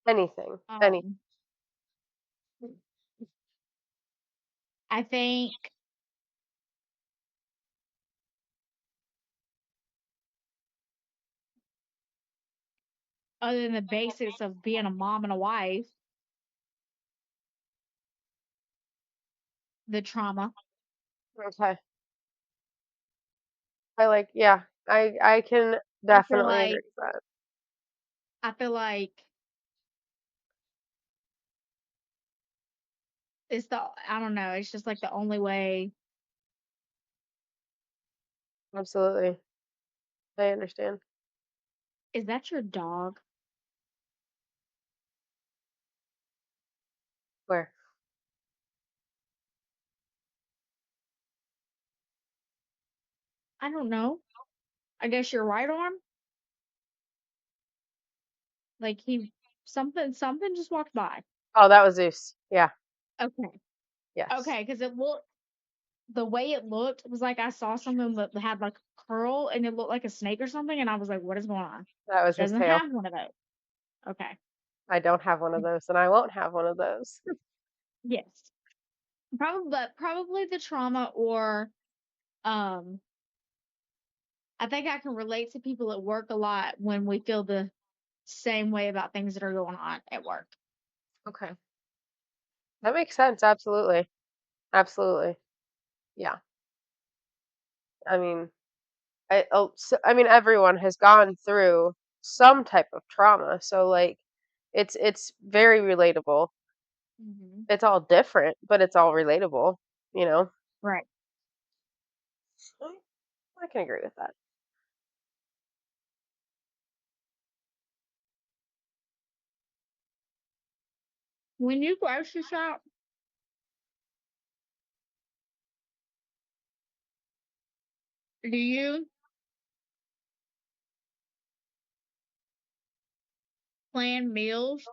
Anything. Any. um I think other than the basics of being a mom and a wife, the trauma. Okay. Yeah, I can I feel definitely agree like with that. I feel like it's the I don't know, it's just like the only way. Absolutely. I understand. Is that your dog? Where? I don't know. I guess your right arm? Like he something just walked by. Oh, that was Zeus. Yeah. Okay. Yes. Okay, because it looked the way it looked was like I saw something that had like a curl and it looked like a snake or something, and I was like, what is going on? That was She his doesn't tail. have one of those. Okay. I don't have one of those, and I won't have one of those. Yes. Probably the trauma or um I think I can relate to people at work a lot when we feel the same way about things that are going on at work. Okay. That makes sense. Absolutely. Absolutely. Yeah. I mean, I mean, everyone has gone through some type of trauma, so like, it's very relatable. Hmm. It's all different, but it's all relatable. You know. Right. I I can agree with that. When you grocery shop, do you plan meals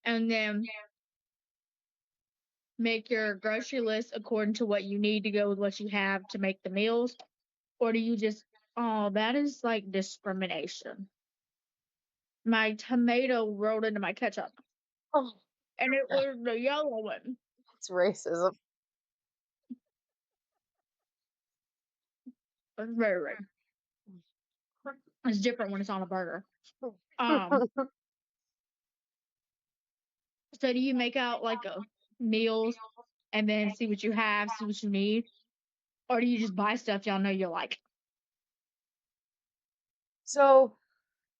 and then make your grocery list according to what you need to go with what you have to make the meals? Or do you just, oh, that is like discrimination. My tomato rolled into my ketchup Oh, and it was the yellow one. it's racism. It's very red. It's different when it's on a burger. Um, so do you make out like a meals and then see what you have, see what you need? Or do you just buy stuff y'all know you like? So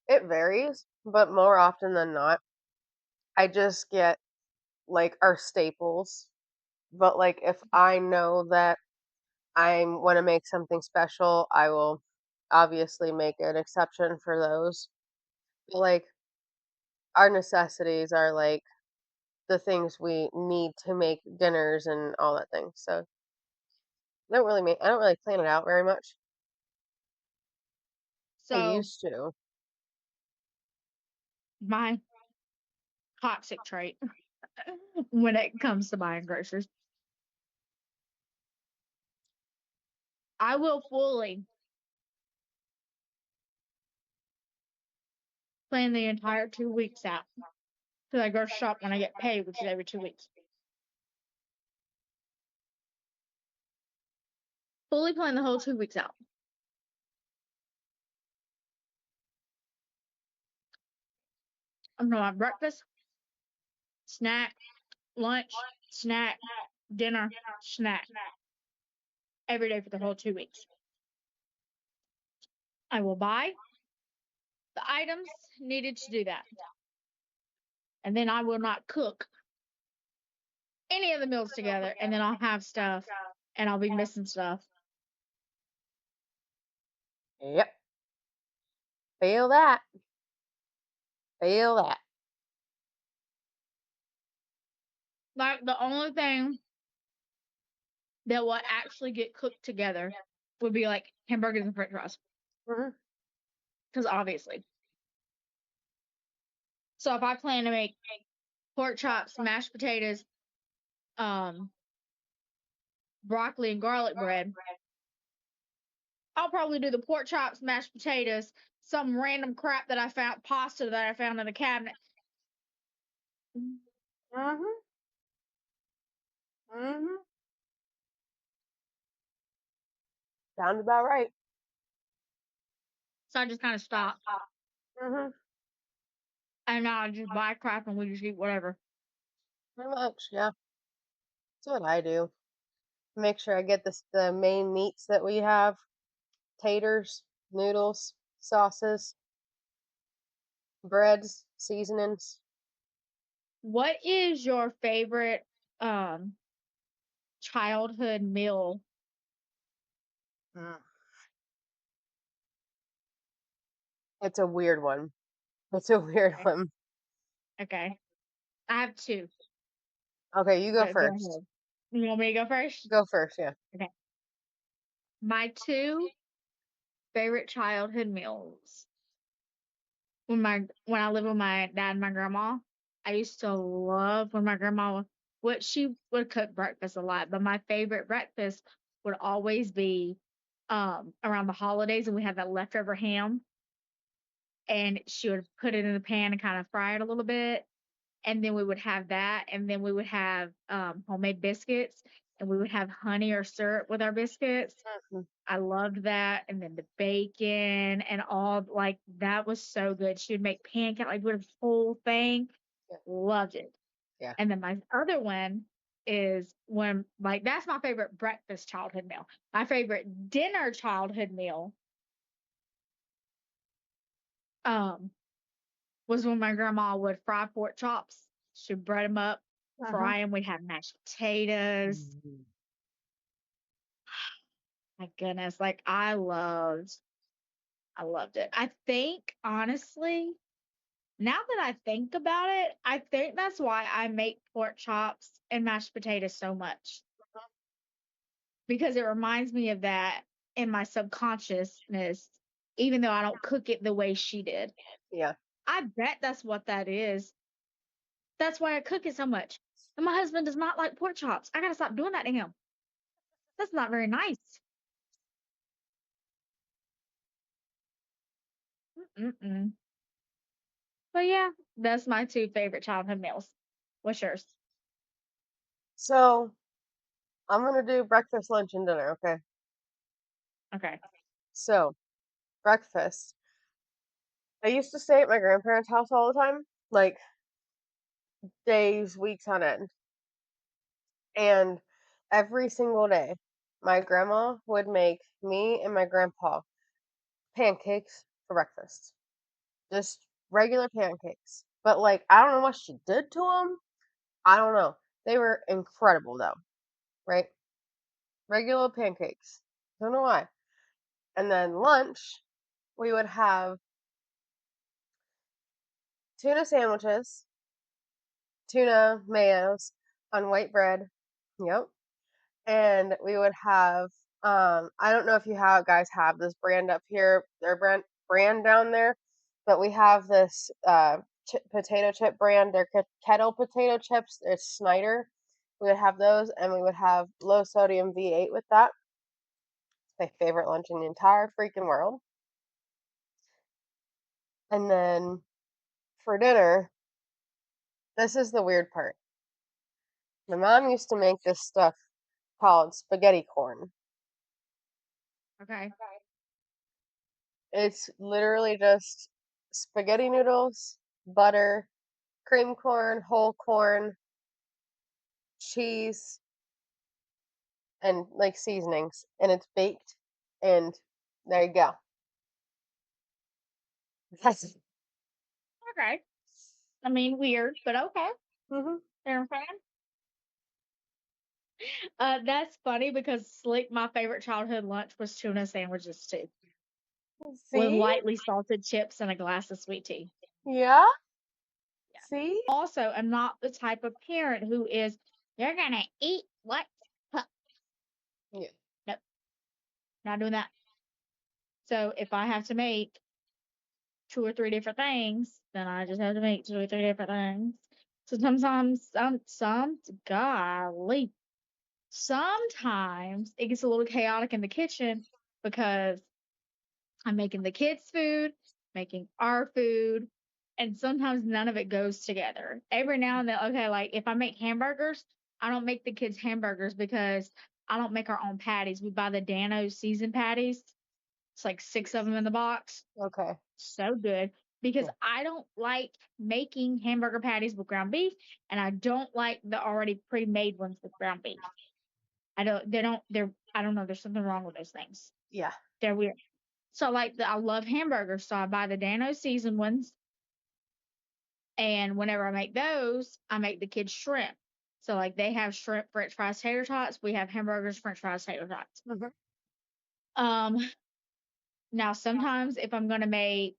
it varies, but more often than not, I just get like our staples. But like if I know that I want to make something special, I will obviously make an exception for those. But like our necessities are like the things we need to make dinners and all that thing. So I don't really plan it out very much. I So used to. my toxic trait when it comes to buying groceries, I will fully plan the entire 2 weeks out. Because I go shop when I get paid, which is every 2 weeks. Fully plan the whole 2 weeks out. I'm going to have breakfast, snack, lunch, snack, dinner, snack every day for the whole 2 weeks. I will buy the items needed to do that. And then I will not cook any of the meals together, and then I'll have stuff and I'll be missing stuff. Yep. Feel that. Feel that. Like the only thing that will actually get cooked together would be like hamburgers and french fries. Hmm. Because obviously. So if I plan to make pork chops, mashed potatoes, um, broccoli and garlic bread, I'll probably do the pork chops, mashed potatoes, some random crap that I found, pasta that I found in the cabinet. Hmm. Hmm. Sounds about right. So I just kind of stop. Hmm. And now I just buy crap and we just eat whatever. Pretty much, yeah. That's what I do. Make sure I get the main meats that we have: taters, noodles, sauces, breads, seasonings. What is your favorite um childhood meal? Mm. It's a weird one. It's a weird Okay. one. Okay. I have two, Okay, you go but go first. ahead. You want me to go first? Go first, yeah. Okay. My two favorite childhood meals. When I lived with my dad and my grandma, I used to love when my grandma what she would cook breakfast a lot, but my favorite breakfast would always be around the holidays and we had that leftover ham and she would put it in the pan and kind of fry it a little bit and then we would have that and then we would have homemade biscuits and we would have honey or syrup with our biscuits. Mhm. I loved that. And then the bacon and all like that was so good. She would make pancake like with a whole thing. Yeah, Loved it. yeah. And then my other one is when like that's my favorite breakfast childhood meal. My favorite dinner childhood meal um was when my grandma would fry pork chops. She'd bread them up, Uh-huh. fry them. We'd have mashed potatoes. Mhm. My goodness, like I loved it. I think honestly, now that I think about it, I think that's why I make pork chops and mashed potatoes so much because it reminds me of that in my subconsciousness, even though I don't cook it the way she did. Yeah. I bet that's what that is. That's why I cook it so much. And my husband does not like pork chops. I gotta stop doing that to him. That's not very nice. Mm-mm. But yeah, that's my two favorite childhood meals. What's yours? So I'm gonna do breakfast, lunch, and dinner, okay? Okay. So, breakfast. I used to stay at my grandparents' house all the time, like days, weeks on end. And every single day, my grandma would make me and my grandpa pancakes for breakfast. Just regular pancakes. But like, I don't know what she did to them. I don't know. They were incredible though, right? Regular pancakes. Don't know why. And then lunch, we would have tuna sandwiches, tuna mayos on white bread. Yep. And we would have I don't know if you guys have this brand up here, their brand down there, but we have this potato chip brand. They're kettle potato chips. It's Snyder. We would have those, and we would have low sodium V8 with that. It's my favorite lunch in the entire freaking world. And then for dinner, this is the weird part. My mom used to make this stuff called spaghetti corn. Okay. It's literally just spaghetti noodles, butter, cream corn, whole corn, cheese, and like seasonings, and it's baked. And there you go. That's Okay. I mean, weird, but okay. hmm Fair and fan. That's funny because Slick, my favorite childhood lunch was tuna sandwiches too, with See? lightly salted chips and a glass of sweet tea. Yeah? Yeah. See? Also, I'm not the type of parent who is, you're gonna eat what? Huh. Yeah. Nope, not doing that. So if I have to make two or three different things, then I just have to make two or three different things. So sometimes, golly, sometimes it gets a little chaotic in the kitchen because I'm making the kids' food, making our food, and sometimes none of it goes together. Every now and then, okay, like if I make hamburgers, I don't make the kids hamburgers because I don't make our own patties. We buy the Dano seasoned patties. It's like six of them in the box. Okay. So good because Yeah. I don't like making hamburger patties with ground beef, and I don't like the already pre-made ones with ground beef. I don't know, there's something wrong with those things. Yeah. They're weird. So like I love hamburgers, so I buy the Dano seasoned ones, and whenever I make those, I make the kids shrimp. So like they have shrimp, French fries, tater tots. We have hamburgers, French fries, tater tots. Mhm. Um, Now sometimes if I'm gonna make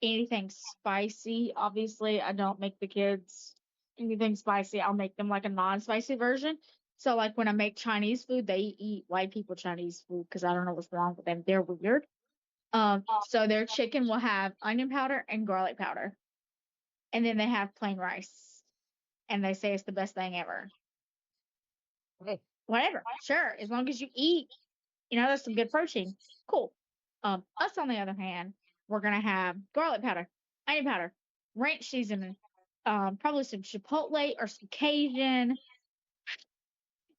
anything spicy, obviously I don't make the kids anything spicy. I'll make them like a non-spicy version. So like when I make Chinese food, they eat white people Chinese food because I don't know what's wrong with them. They're weird. So their chicken will have onion powder and garlic powder, and then they have plain rice, and they say it's the best thing ever. Hey. Whatever, sure, as long as you eat, that's some good protein. Cool. Us on the other hand, we're gonna have garlic powder, onion powder, ranch seasoning, probably some chipotle or some Cajun,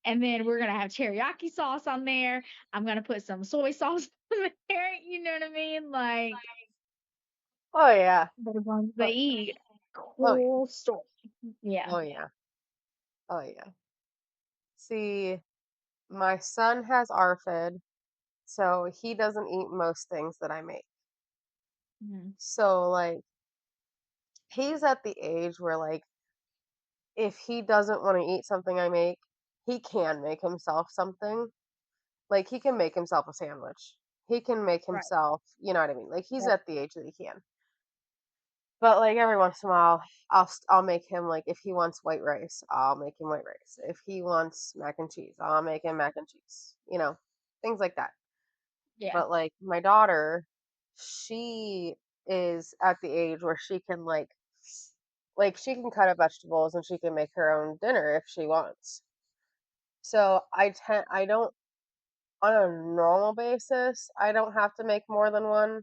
and then we're gonna have teriyaki sauce on there. I'm gonna put some soy sauce on there. You know what I mean? Like, Oh yeah. but as long as Oh, they eat, oh yeah. cool story. Yeah. Oh yeah. Oh yeah. See, my son has ARFID, so he doesn't eat most things that I make. Mhm. So like he's at the age where like if he doesn't want to eat something I make, he can make himself something. Like he can make himself a sandwich. He can make Right. himself, you know what I mean? Like he's Yep. at the age that he can. But like every once in a while, I'll make him like if he wants white rice, I'll make him white rice. If he wants mac and cheese, I'll make him mac and cheese. Things like that. Yeah. But like my daughter, she is at the age where she can like she can cut up vegetables and she can make her own dinner if she wants. So I don't on a normal basis, I don't have to make more than one,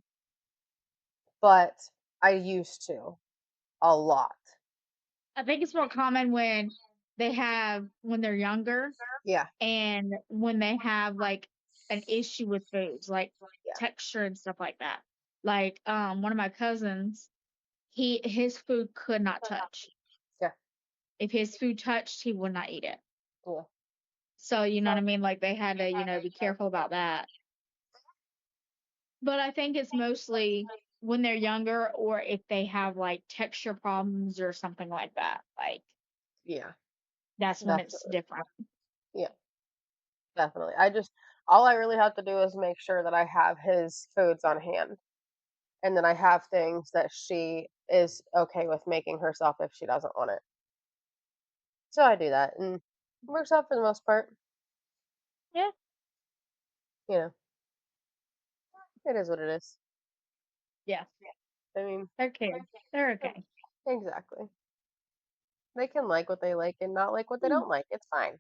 but I used to a lot. I think it's more common when they're younger Yeah, and when they have like an issue with foods, like yeah, texture and stuff like that. Like one of my cousins, his food could not touch. yeah, If his food touched, he would not eat it. yeah. So you know what I mean? Like they had to, be careful about that. But I think it's mostly when they're younger or if they have like texture problems or something like that. Like Yeah, that's when it's definitely. different. Yeah, definitely. All I really have to do is make sure that I have his foods on hand and then I have things that she is okay with making herself if she doesn't want it. So I do that and it works out for the most part. Yeah. You know, it is what it is. Yeah. I mean, They're kids. They're okay. exactly. They can like what they like and not like what they don't like. It's fine.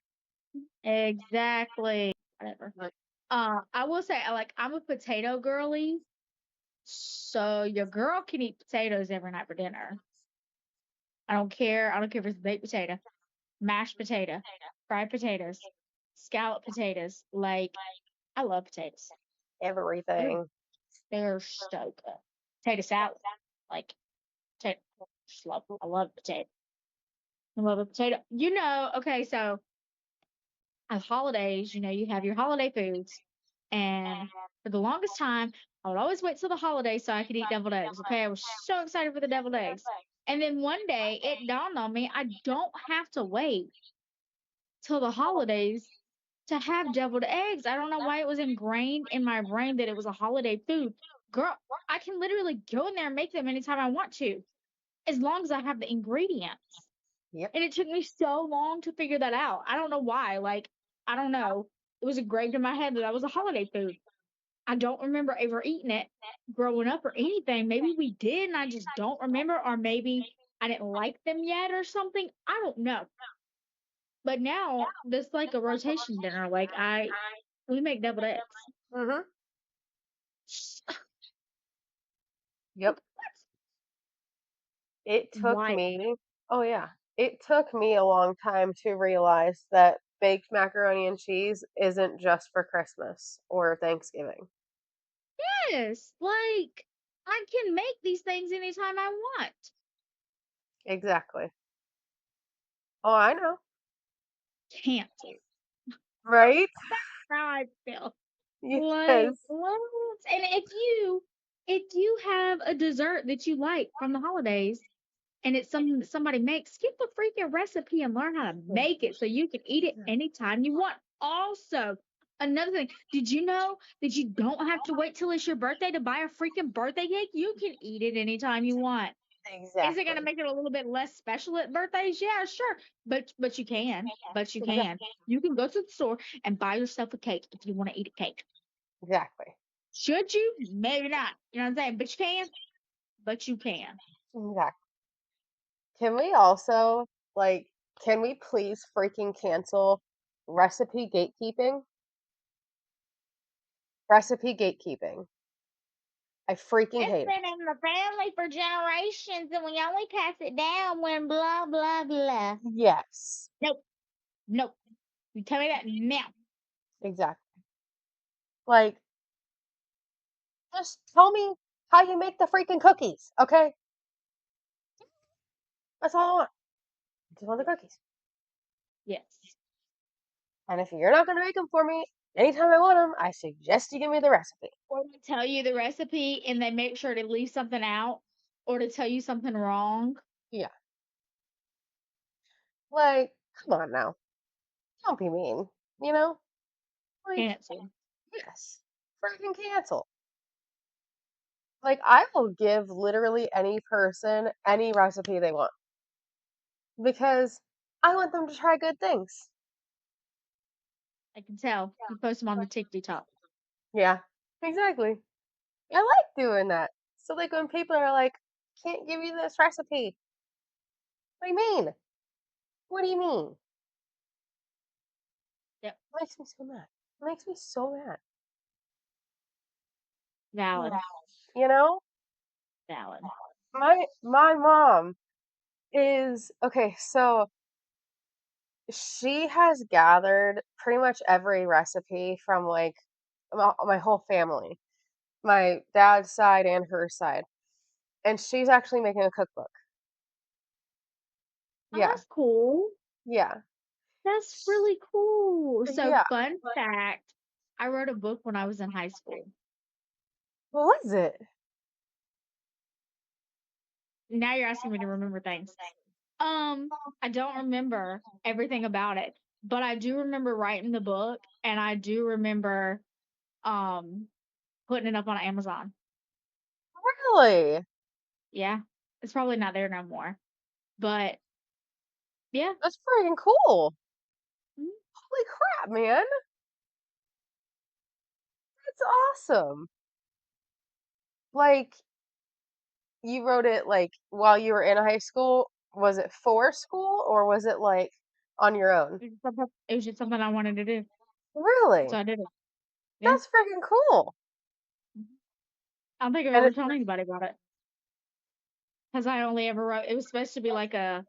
Exactly. Whatever. Like, I will say, I'm a potato girly, so your girl can eat potatoes every night for dinner. I don't care. I don't care if it's baked potato, mashed potato, fried potatoes, scalloped potatoes. Like, I love potatoes. They're everything. they're so good. Potato salad, like potato. Just love. I love potato. I love a potato. Okay, so at holidays, you have your holiday foods. And for the longest time, I would always wait till the holidays so I could eat deviled eggs. Okay, I was so excited for the deviled eggs. And then one day it dawned on me I don't have to wait till the holidays to have deviled eggs. I don't know why it was ingrained in my brain that it was a holiday food. Girl, I can literally go in there and make them anytime I want to, as long as I have the ingredients. Yep. And it took me so long to figure that out. I don't know why. Like, I don't know. It was engraved in my head that that was a holiday food. I don't remember ever eating it growing up or anything. Maybe we did and I just don't remember, or maybe I didn't like them yet or something. I don't know. But now this like a rotation dinner. We make deviled eggs. Mhm. Yep. It took Why? me, oh yeah, it took me a long time to realize that baked macaroni and cheese isn't just for Christmas or Thanksgiving. Yes, like I can make these things anytime I want. Exactly. Oh, I know. Cancel. Right? How I feel. Like, Yes. what? And if you have a dessert that you like from the holidays and it's something that somebody makes, get the freaking recipe and learn how to make it so you can eat it anytime you want. Also, another thing, did you know that you don't have to wait till it's your birthday to buy a freaking birthday cake? You can eat it anytime you want. Is it gonna Exactly. make it a little bit less special at birthdays? Yeah, sure. But you can. But you can. You can go to the store and buy yourself a cake if you want to eat a cake. Exactly. Should you? Maybe not. You know what I'm saying? But you can. But you can. Exactly. Can we also, like, can we please freaking cancel recipe gatekeeping? Recipe gatekeeping. I freaking It's hate been it. in the family for generations, and we only pass it down when blah blah blah. Yes. Nope, nope. You tell me that now. Exactly. Like, just tell me how you make the freaking cookies, okay? That's all I want. I just want the cookies. Yes. And if you're not going to make them for me anytime I want them, I suggest you give me the recipe. Or they tell you the recipe and they make sure to leave something out or to tell you something wrong. Yeah. Like, come on now. Don't be mean. You know? Like, Cancel. yes. Freaking cancel. Like, I will give literally any person any recipe they want because I want them to try good things. I can tell. You post them on the TikTok. Yeah, exactly. I like doing that. So, like, when people are like, can't give you this recipe, what do you mean? What do you mean? Yep. It makes me so mad. It makes me so mad. Valid. You know? Valid. My mom is okay, so she has gathered pretty much every recipe from like my whole family, my dad's side and her side. And she's actually making a cookbook. Oh, Yeah. that's cool. Yeah. That's really cool. So, Yeah. fun fact, I wrote a book when I was in high school. What was it? Now you're asking me to remember things. Um, I don't remember everything about it, but I do remember writing the book and I do remember um putting it up on Amazon. Really? Yeah. It's probably not there no more. But yeah. That's freaking cool. Mhm. Holy crap, man. That's awesome. Like, you wrote it like while you were in high school. Was it for school or was it like on your own? It was just something I wanted to do. So Really? I did it. Yeah. That's freaking cool. Mhm. I don't think I've And ever it, told anybody about it. Because I only ever wrote it was supposed to be like a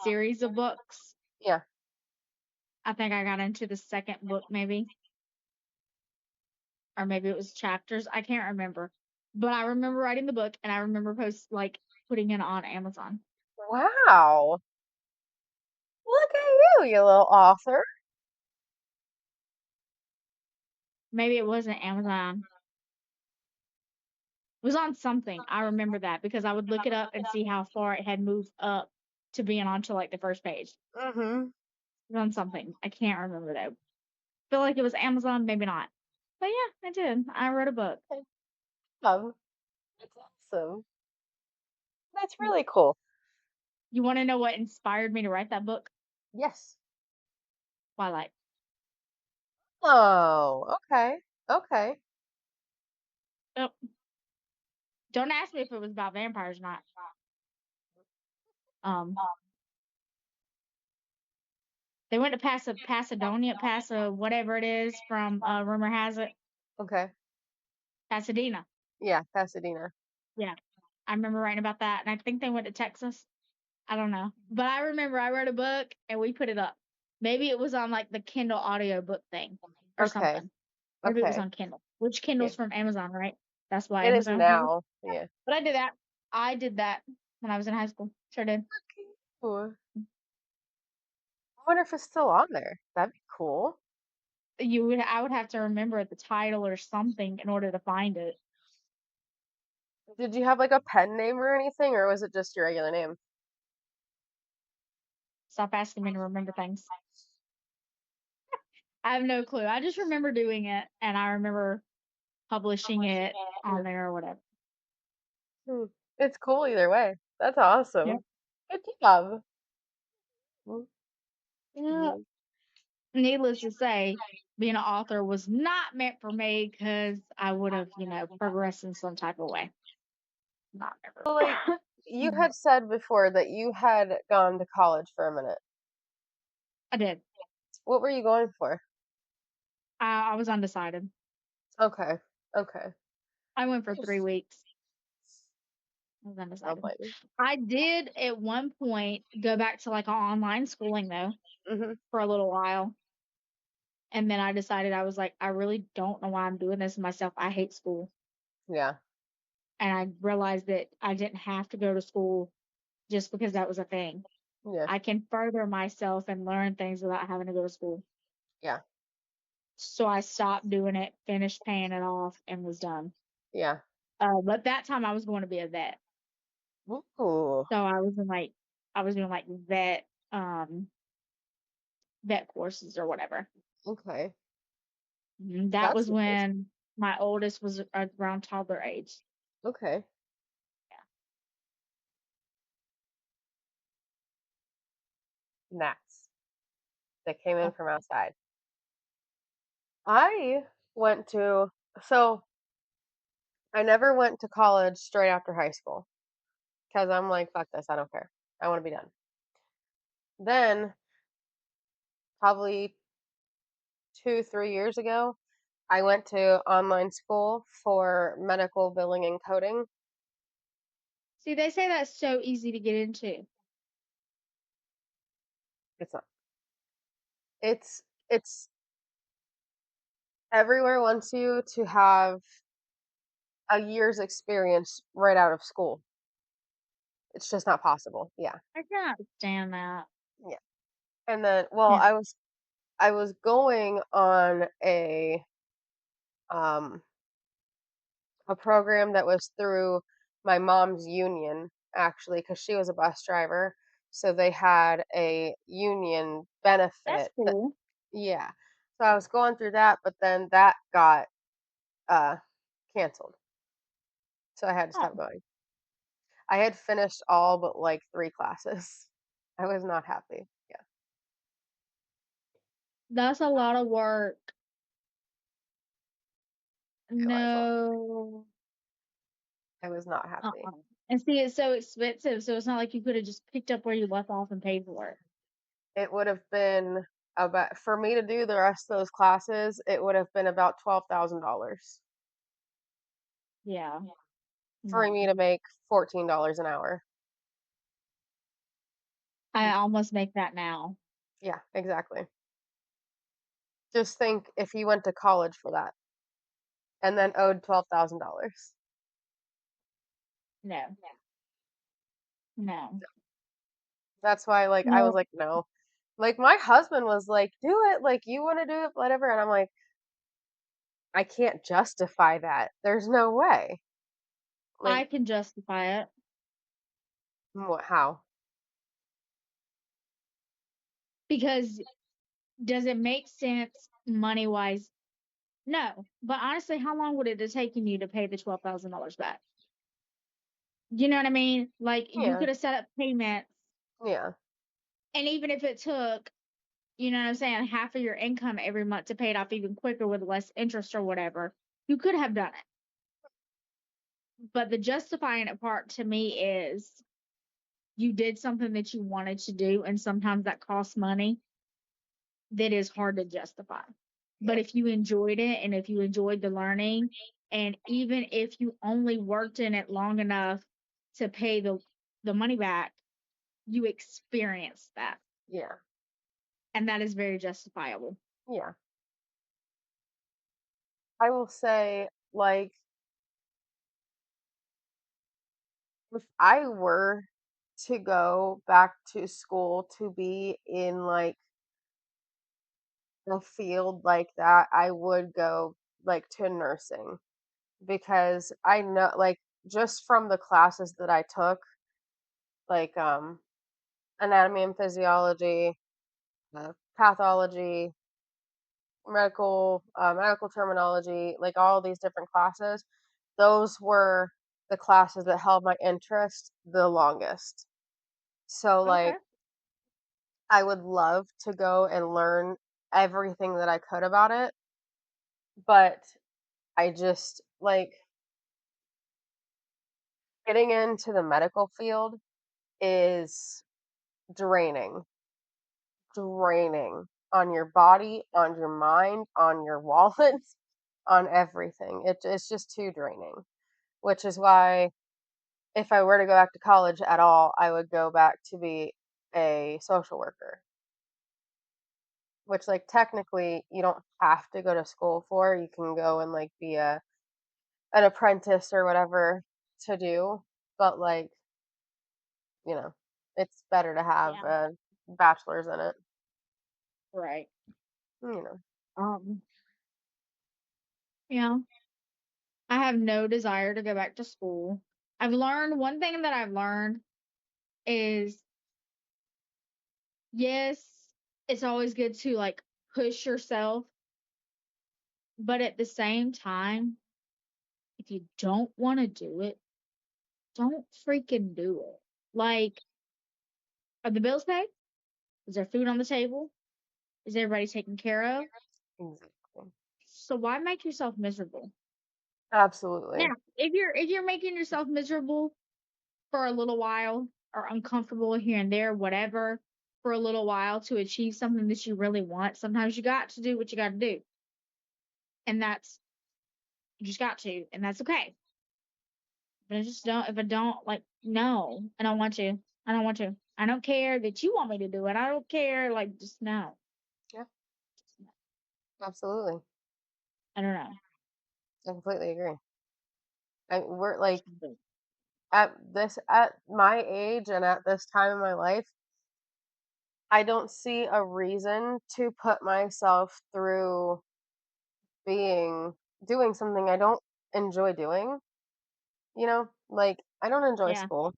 series of books. yeah. I think I got into the second book maybe. Or maybe it was chapters. I can't remember. But I remember writing the book and I remember putting it on Amazon. Wow. Look at you little author. Maybe it wasn't Amazon. It was on something. I remember that because I would look it up and see how far it had moved up to being onto like the first page. Mm-hmm. was on something. I can't remember though. Feel like it was Amazon, maybe not. But yeah, I did. I wrote a book. Okay. That's awesome. That's really cool. You want to know what inspired me to write that book? Yes. Twilight. Oh, okay. Okay. Oh, don't ask me if it was about vampires or not. Um, they went to Pasadena, whatever it is from rumor has it, Okay. Pasadena. Yeah, Pasadena. Yeah, I remember writing about that, and I think they went to Texas. I don't know, but I remember I wrote a book and we put it up. Maybe it was on like the Kindle audio book thing or Okay. something. Maybe it was Okay. on Kindle. Which Yeah. Kindle's from Amazon, right? That's why It is Amazon has it. now. Yeah. But I did that. I did that when I was in high school. Sure did. Cool. I wonder if it's still on there. That'd be cool. I would have to remember the title or something in order to find it. Did you have like a pen name or anything, or was it just your regular name? Stop asking me to remember things. I have no clue. I just remember doing it and I remember publishing it Yeah. on there or whatever. Hmm. It's cool either way. That's Yeah. awesome. Good job. Yeah. Mhm. Needless to say, being an author was not meant for me because I would have, progressed in some type of way. Not So, like, ever. you had said before that you had gone to college for a minute. I did. What were you going for? I was undecided. Okay. Okay. I went for 3 weeks. I was I'll undecided. blame you. I did at one point go back to like online schooling though Mhm. for a little while. And then I decided I was like, I really don't know why I'm doing this myself. I hate school. Yeah. And I realized that I didn't have to go to school just because that was a thing. Yeah. I can further myself and learn things without having to go to school. Yeah. So I stopped doing it, finished paying it off, and was done. Yeah. But that time I was going to be a vet. Ooh. So I was doing like um, vet courses or whatever. Okay. That That's was nice. when my oldest was around toddler age. Okay. Gnats that came Yeah. in from outside. I went to, so I never went to college straight after high school because I'm like, fuck this, I don't care. I want to be done. Then, probably 2, 3 years ago, I went to online school for medical billing and coding. See, they say that's so easy to get into. It's not. It's everywhere wants you to have a year's experience right out of school. It's just not possible. Yeah. I can understand that. Yeah. And then, well, Yeah. I was going on um a program that was through my mom's union, actually, because she was a bus driver. So they had a union That's benefit that, cool. yeah. So I was going through that, but then that got uh canceled. So I had to stop Oh, going. I had finished all but like 3 classes. I was not happy. Yeah. that's a lot of work. It was. No. I was not Uh-uh. happy. And see, it's so expensive, so it's not like you could have just picked up where you left off and paid for it. It would have been about, for me to do the rest of those classes, it would have been about $12,000 Yeah. for No. me to make $14 an hour. I almost make that now. Yeah, exactly. Just think if you went to college for that and then owed $12,000. No. No. That's why, like, I was No. like, no. Like, my husband was like, do it. Like, you want to do it, whatever. And I'm like, I can't justify that. There's no way. I Like, can justify it what, how? because Does it make sense money wise? No. But honestly, how long would it have taken you to pay the $12,000 back? You know what I mean? Like you Yeah, could have set up payments, yeah, and even if it took, you know what I'm saying, half of your income every month to pay it off even quicker with less interest or whatever, you could have done it. But the justifying it part to me is you did something that you wanted to do, and sometimes that costs money that is hard to justify. yeah, But if you enjoyed it and if you enjoyed the learning, and even if you only worked in it long enough to pay the money back, you experienced that. yeah, And that is very justifiable. yeah. I will say, like, if I were to go back to school to be in like a field like that, I would go like to nursing because I know like just from the classes that I took, like anatomy and physiology, pathology, medical terminology, like all these different classes, those were the classes that held my interest the longest. So Okay. like I would love to go and learn everything that I could about it, but I just like getting into the medical field is draining, draining on your body, on your mind, on your wallet, on everything. It's just too draining, which is why if I were to go back to college at all, I would go back to be a social worker, which like technically you don't have to go to school for. You can go and like be a an apprentice or whatever to do, but like, you know, it's better to have Yeah. a bachelor's in it, Right. you know. Um, yeah. I have no desire to go back to school. I've learned one thing that I've learned is yes, it's always good to like push yourself, but at the same time, if you don't want to do it, don't freaking do it. Like, are the bills paid? Is there food on the table? Is everybody taken care of? Exactly. So why make yourself miserable? Absolutely. Now, if you're making yourself miserable for a little while or uncomfortable here and there, whatever, for a little while to achieve something that you really want, sometimes you got to do what you got to do. And that's, you just got to, and that's okay. But I just don't, if I don't, like, no, I don't want to. I don't want to. I don't care that you want me to do it. I don't care. Like, just no. Yeah, absolutely. I don't know. I completely agree. We're like Just- at my age and at this time in my life, I don't see a reason to put myself through being doing something I don't enjoy doing, you know? Like I don't enjoy Yeah. school.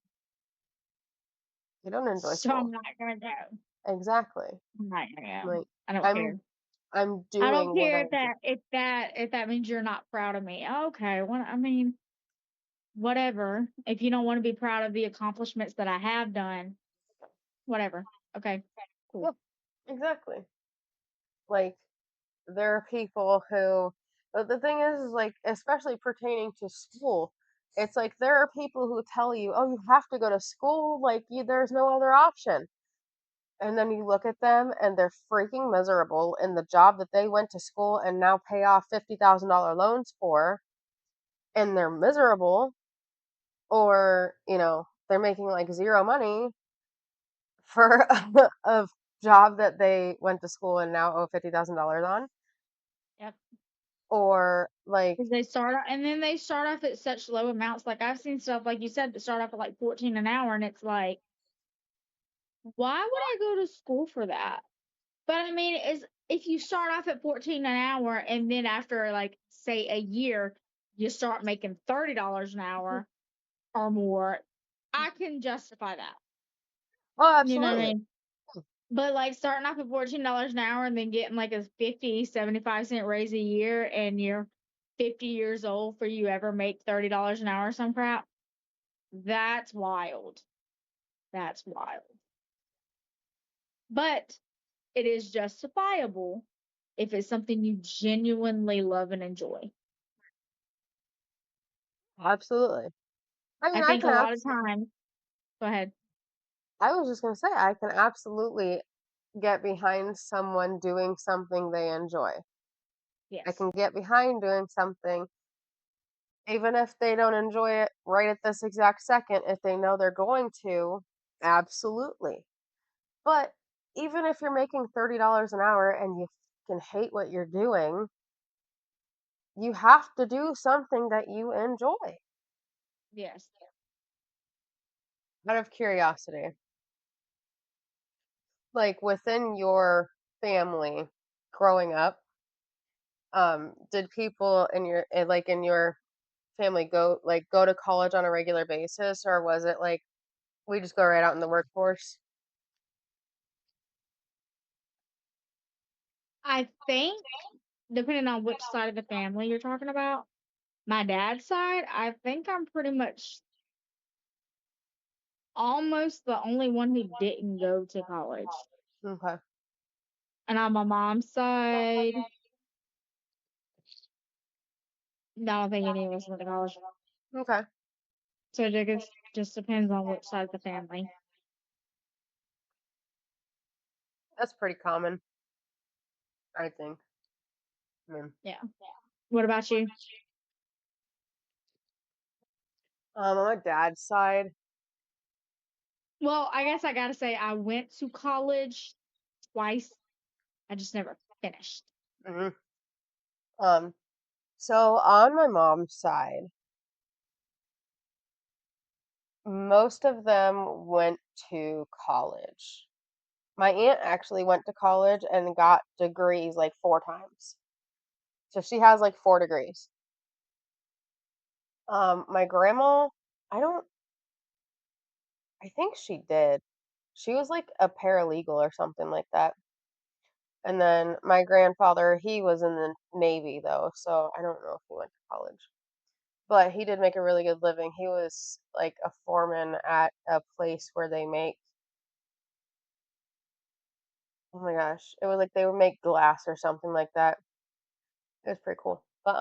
I don't enjoy So I'm school. not gonna go. Exactly. I'm not gonna go. Like I don't I'm care. I'm I don't doing what care I if enjoy. that means you're not proud of me. Okay, well, I mean, whatever. If you don't want to be proud of the accomplishments that I have done, whatever. Okay, Yeah, cool. exactly. Like there are people who but the thing is like especially pertaining to school, it's like there are people who tell you, "Oh, you have to go to school, like there's no other option." And then you look at them and they're freaking miserable in the job that they went to school and now pay off $50,000 loans for, and they're miserable, or, they're making like zero money for a job that they went to school and now owe $50,000 on, Yep. or like, Because they start off, and then they start off at such low amounts. Like I've seen stuff, like you said, that start off at like 14 an hour, and it's like, why would I go to school for that? But I mean, is if you start off at 14 an hour, and then after like say a year, you start making $30 an hour or more, I can justify that. oh, You know what I absolutely. mean? But like starting off at $14 an hour and then getting like a 50, 75 cent raise a year and you're 50 years old for you ever make $30 an hour or some crap. That's wild. That's wild. But it is justifiable if it's something you genuinely love and enjoy. Absolutely. I I mean, think a lot of times, go ahead. I was just gonna say, I can absolutely get behind someone doing something they enjoy. I Yes. can get behind doing something, even if they don't enjoy it right at this exact second, if they know they're going to, absolutely. But even if you're making $30 an hour and you can hate what you're doing, you have to do something that you enjoy. Yes. Out of curiosity, like within your family growing up, did people in your family go to college on a regular basis, or was it like we just go right out in the workforce? I think, depending on which side of the family you're talking about, my dad's side, I think I'm pretty much almost the only one who didn't go to college. Okay. And on my mom's side, I don't think any of us went to college. Okay. So it just depends on which side of the family. That's pretty common, I think. I mean, Yeah. What about you? on my dad's side, Well, I guess I gotta say I went to college twice. I just never finished. mhm, um, so on my mom's side, most of them went to college. My aunt actually went to college and got degrees like 4 times. So she has like 4 degrees. My grandma, I don't, I think she did. She was like a paralegal or something like that. And then my grandfather, he was in the Navy though, so I don't know if he went to college. But he did make a really good living. He was like a foreman at a place where they make, oh my gosh, it was like they would make glass or something like that. It was pretty cool. But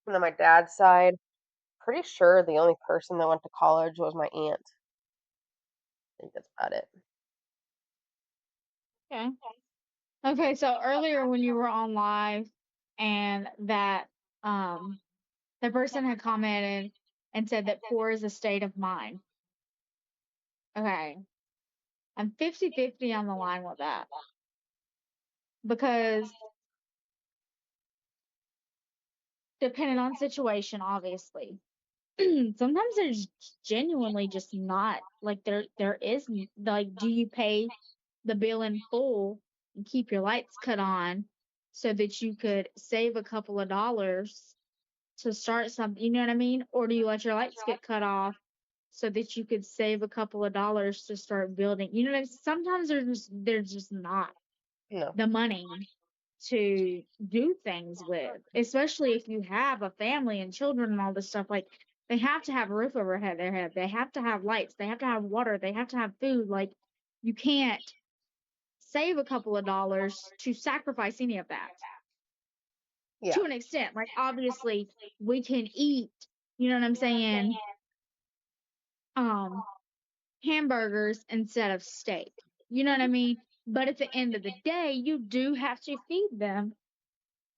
and then my dad's side, pretty sure the only person that went to college was my aunt. I think that's about it. Okay. Okay, so earlier when you were on live and that um the person had commented and said that poor is a state of mind. Okay. I'm 50-50 on the line with that because depending on situation, obviously. Sometimes there's genuinely just not like there is like do you pay the bill in full and keep your lights cut on so that you could save a couple of dollars to start something, you know what I mean? Or do you let your lights get cut off so that you could save a couple of dollars to start building? You know what I mean? Sometimes there's just not No. the money to do things with, especially if you have a family and children and all this stuff. Like they have to have a roof over their head, they have to have lights, they have to have water, they have to have food. Like you can't save a couple of dollars to sacrifice any of that Yeah. to an extent. Like obviously we can eat, you know what I'm saying, um, hamburgers instead of steak. You know what I mean? But at the end of the day, you do have to feed them.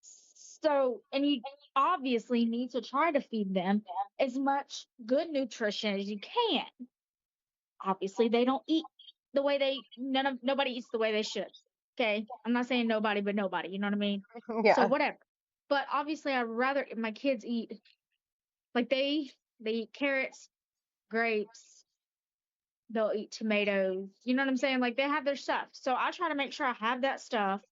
So, and you obviously need to try to feed them as much good nutrition as you can. Obviously, they don't eat the way nobody eats the way they should. Okay. I'm not saying nobody, but nobody, you know what I mean? So, Yeah. whatever. But obviously, I'd rather my kids eat like they eat carrots, grapes, they'll eat tomatoes. You know what I'm saying? Like they have their stuff. So I try to make sure I have that stuff,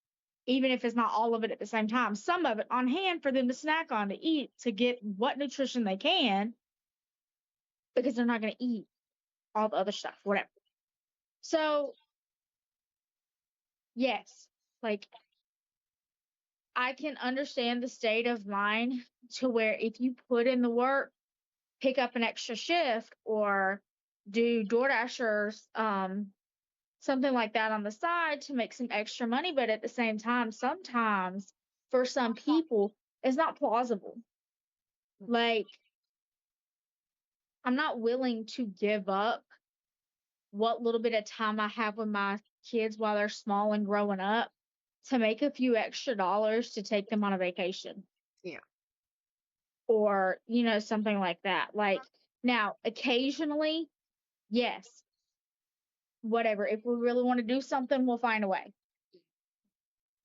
even if it's not all of it at the same time. Some of it on hand for them to snack on, to eat, to get what nutrition they can, because they're not going to eat all the other stuff, whatever. So yes, like I can understand the state of mind to where if you put in the work, pick up an extra shift or do DoorDash or something like that on the side to make some extra money. But at the same time, sometimes for some people, it's not plausible. Like, I'm not willing to give up what little bit of time I have with my kids while they're small and growing up to make a few extra dollars to take them on a vacation Yeah. or, something like that. Like, now, occasionally, yes, whatever. If we really want to do something, we'll find a way.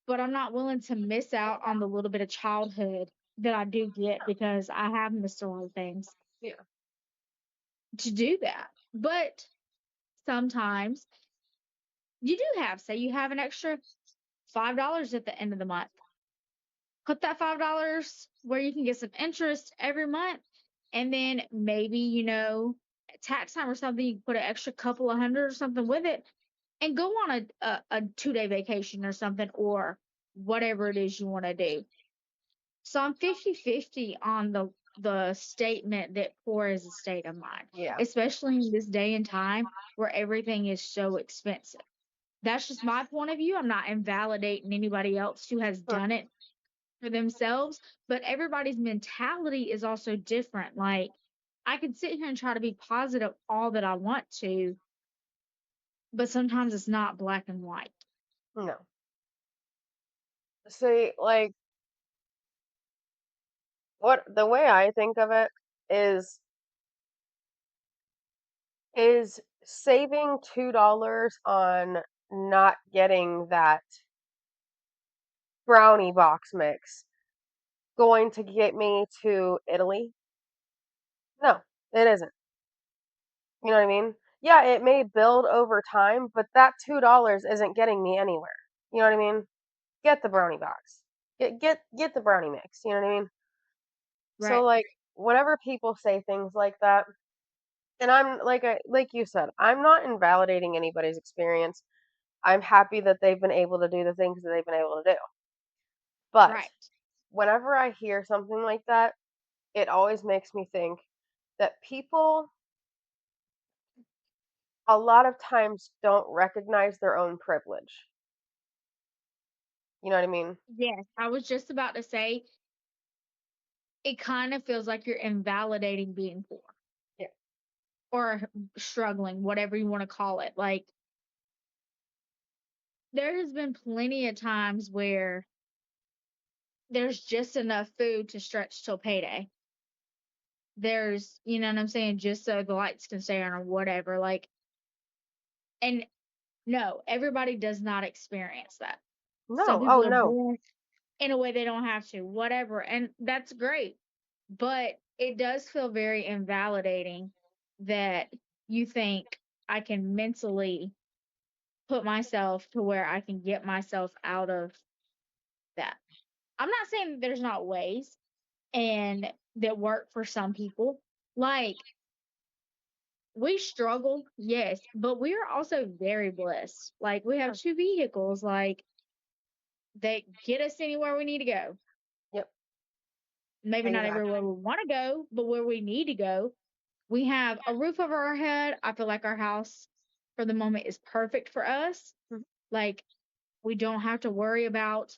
But I'm not willing to miss out on the little bit of childhood that I do get because I have missed a lot of things Yeah. to do that. But sometimes you do have, say, you have an extra $5 at the end of the month. Put that $5 where you can get some interest every month. And then maybe, at tax time or something, you can put an extra couple of hundred or something with it and go on a 2-day vacation or something or whatever it is you want to do. So I'm 50-50 on the statement that poor is a state of mind, Yeah. especially in this day and time where everything is so expensive. That's just my point of view. I'm not invalidating anybody else who has Hmm. done it for themselves, but everybody's mentality is also different. Like, I can sit here and try to be positive all that I want to, but sometimes it's not black and white. No. See, like, what the way I think of it is is saving $2 on not getting that brownie box mix going to get me to Italy? No, it isn't. You know what I mean? Yeah, it may build over time, but that $2 isn't getting me anywhere. You know what I mean? Get the brownie box. Get the brownie mix. You know what I mean? So Right. like whenever people say things like that, and I'm like you said, I'm not invalidating anybody's experience. I'm happy that they've been able to do the things that they've been able to do. But Right. whenever I hear something like that, it always makes me think that people a lot of times don't recognize their own privilege. You know what I mean? Yes. I was just about to say it kind of feels like you're invalidating being poor Yeah. or struggling, whatever you want to call it. Like, there has been plenty of times where there's just enough food to stretch till payday. There's, you know what I'm saying, just so the lights can stay on or whatever. Like, and no, everybody does not experience that. Some No. Oh people are no. born in a way they don't have to, whatever. And that's great. But it does feel very invalidating that you think I can mentally put myself to where I can get myself out of that. I'm not saying that there's not ways and that work for some people. Like, we struggle, yes, but we are also very blessed. Like, we have Yeah. two vehicles, like, that get us anywhere we need to go. Yep. Maybe not Exactly. everywhere we want to go, but where we need to go. We have a roof over our head. I feel like our house for the moment is perfect for us. Mhm. Like, we don't have to worry about,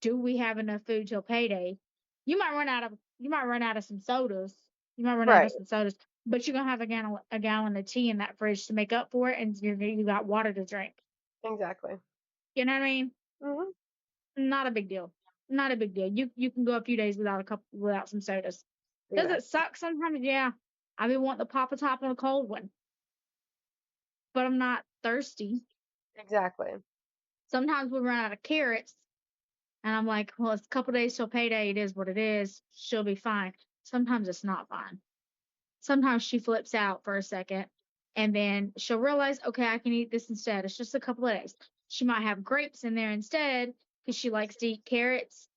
do we have enough food till payday? You might run out of some sodas. You might run out of Right. some sodas, but you're gonna have a gallon of tea in that fridge to make up for it, and you got water to drink. Exactly. You know what I mean? Hmm. Not a big deal. Not a big deal. You can go a few days without some sodas. Does it Exactly. suck sometimes? Yeah. I've been wanting to pop a top on a cold one, but I'm not thirsty. Exactly. Sometimes we run out of carrots, and I'm like, well, it's a couple days till payday. It is what it is. She'll be fine. Sometimes it's not fine. Sometimes she flips out for a second, and then she'll realize, okay, I can eat this instead. It's just a couple of days. She might have grapes in there instead because she likes to eat carrots,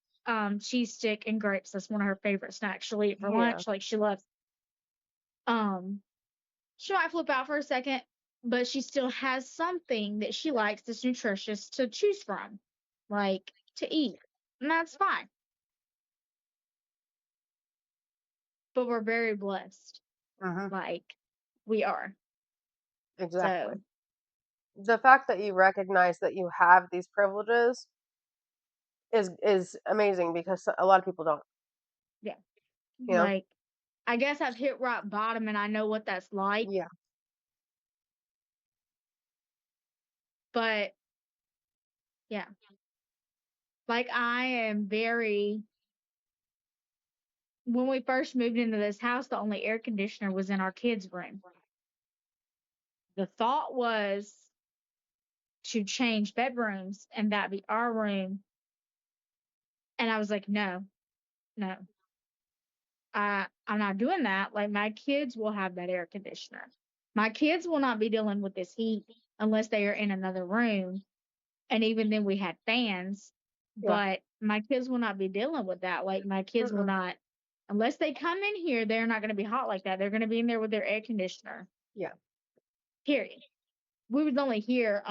cheese stick, and grapes. That's one of her favorite snacks. She'll eat it for Yeah. lunch, like she loves. Um, she might flip out for a second, but she still has something that she likes that's nutritious to choose from, like to eat. And that's fine. But we're very blessed. Hmm. Like we are. Exactly. So The fact that you recognize that you have these privileges is amazing because a lot of people don't. yeah. You know? Like I guess I've hit rock bottom and I know what that's like. Yeah. But yeah. Like I am very when we first moved into this house, the only air conditioner was in our kids' room. The thought was to change bedrooms and that be our room. And I was like, no, no, I'm not doing that. Like my kids will have that air conditioner. My kids will not be dealing with this heat unless they are in another room. And even then we had fans, Yeah. but my kids will not be dealing with that. Like my kids will Mm-mm. not, unless they come in here, they're not going to be hot like that. They're going to be in there with their air conditioner. Yeah. Period. We was only here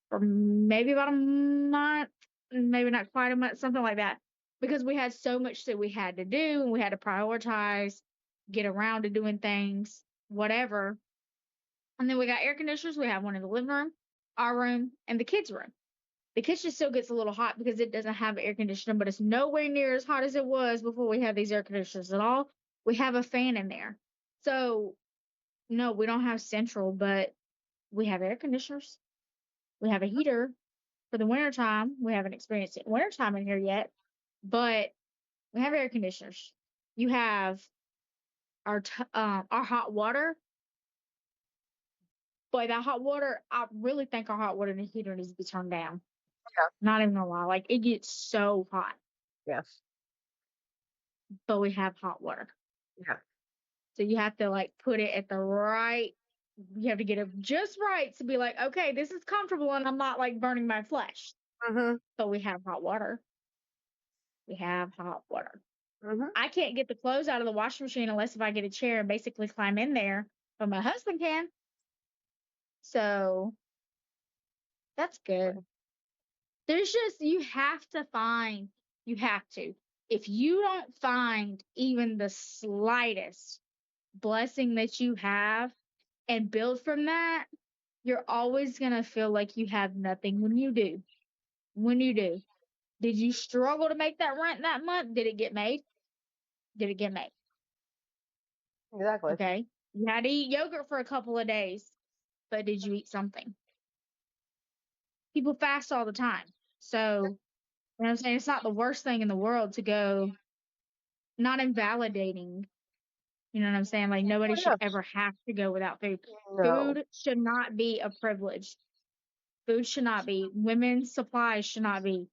for maybe about a month, maybe not quite a month, something like that, because we had so much that we had to do and we had to prioritize, get around to doing things, whatever. And then we got air conditioners. We have one in the living room, our room, and the kids' room. The kitchen still gets a little hot because it doesn't have air conditioner, but it's nowhere near as hot as it was before we had these air conditioners at all. We have a fan in there. So, no, we don't have central, but we have air conditioners. We have a heater for the winter time. We haven't experienced it in winter time in here yet, but we have air conditioners. You have our hot water. Boy, that hot water, I really think our hot water and heater needs to be turned down. Not even gonna lie, like it gets so hot, Yeah. but we have hot water. Yeah. So you have to like put it at the right, you have to get it just right to be like, okay, this is comfortable and I'm not like burning my flesh. Mhm. But we have hot water. We have hot water. Mhm. I can't get the clothes out of the washing machine unless if I get a chair and basically climb in there, but my husband can. So that's good. There's just, you have to. If you don't find even the slightest blessing that you have and build from that, you're always going to feel like you have nothing when you do. When you do. Did you struggle to make that rent that month? Did it get made? Did it get made? Exactly. Okay. You had to eat yogurt for a couple of days, but did you eat something? People fast all the time. So, you know what I'm saying? It's not the worst thing in the world to go, not invalidating. You know what I'm saying? Like, nobody Oh should yeah. ever have to go without food. No. Food should not be a privilege. Food should not be. Women's supplies should not be.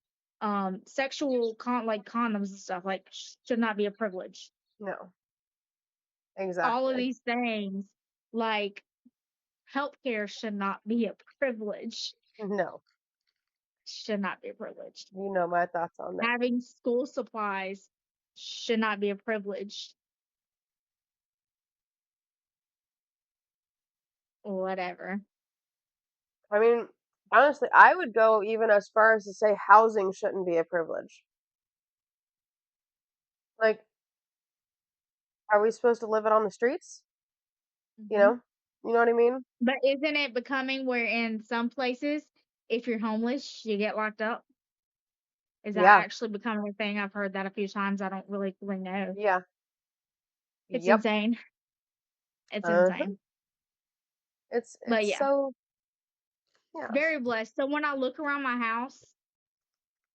Sexual like condoms and stuff like should not be a privilege. No. All of Exactly. these things, like healthcare, should not be a privilege. No. Should not be a privilege. You know my thoughts on that. Having school supplies should not be a privilege. Whatever. I mean, honestly, I would go even as far as to say housing shouldn't be a privilege. Like, are we supposed to live it on the streets? You Hmm. know? You know what I mean? But isn't it becoming where in some places, if you're homeless, you get locked up? Is that Yeah. actually becoming a thing? I've heard that a few times. I don't really know. Yeah. It's Yep. insane. It's Uh-huh. insane. But It's yeah, so yeah. very blessed. So when I look around my house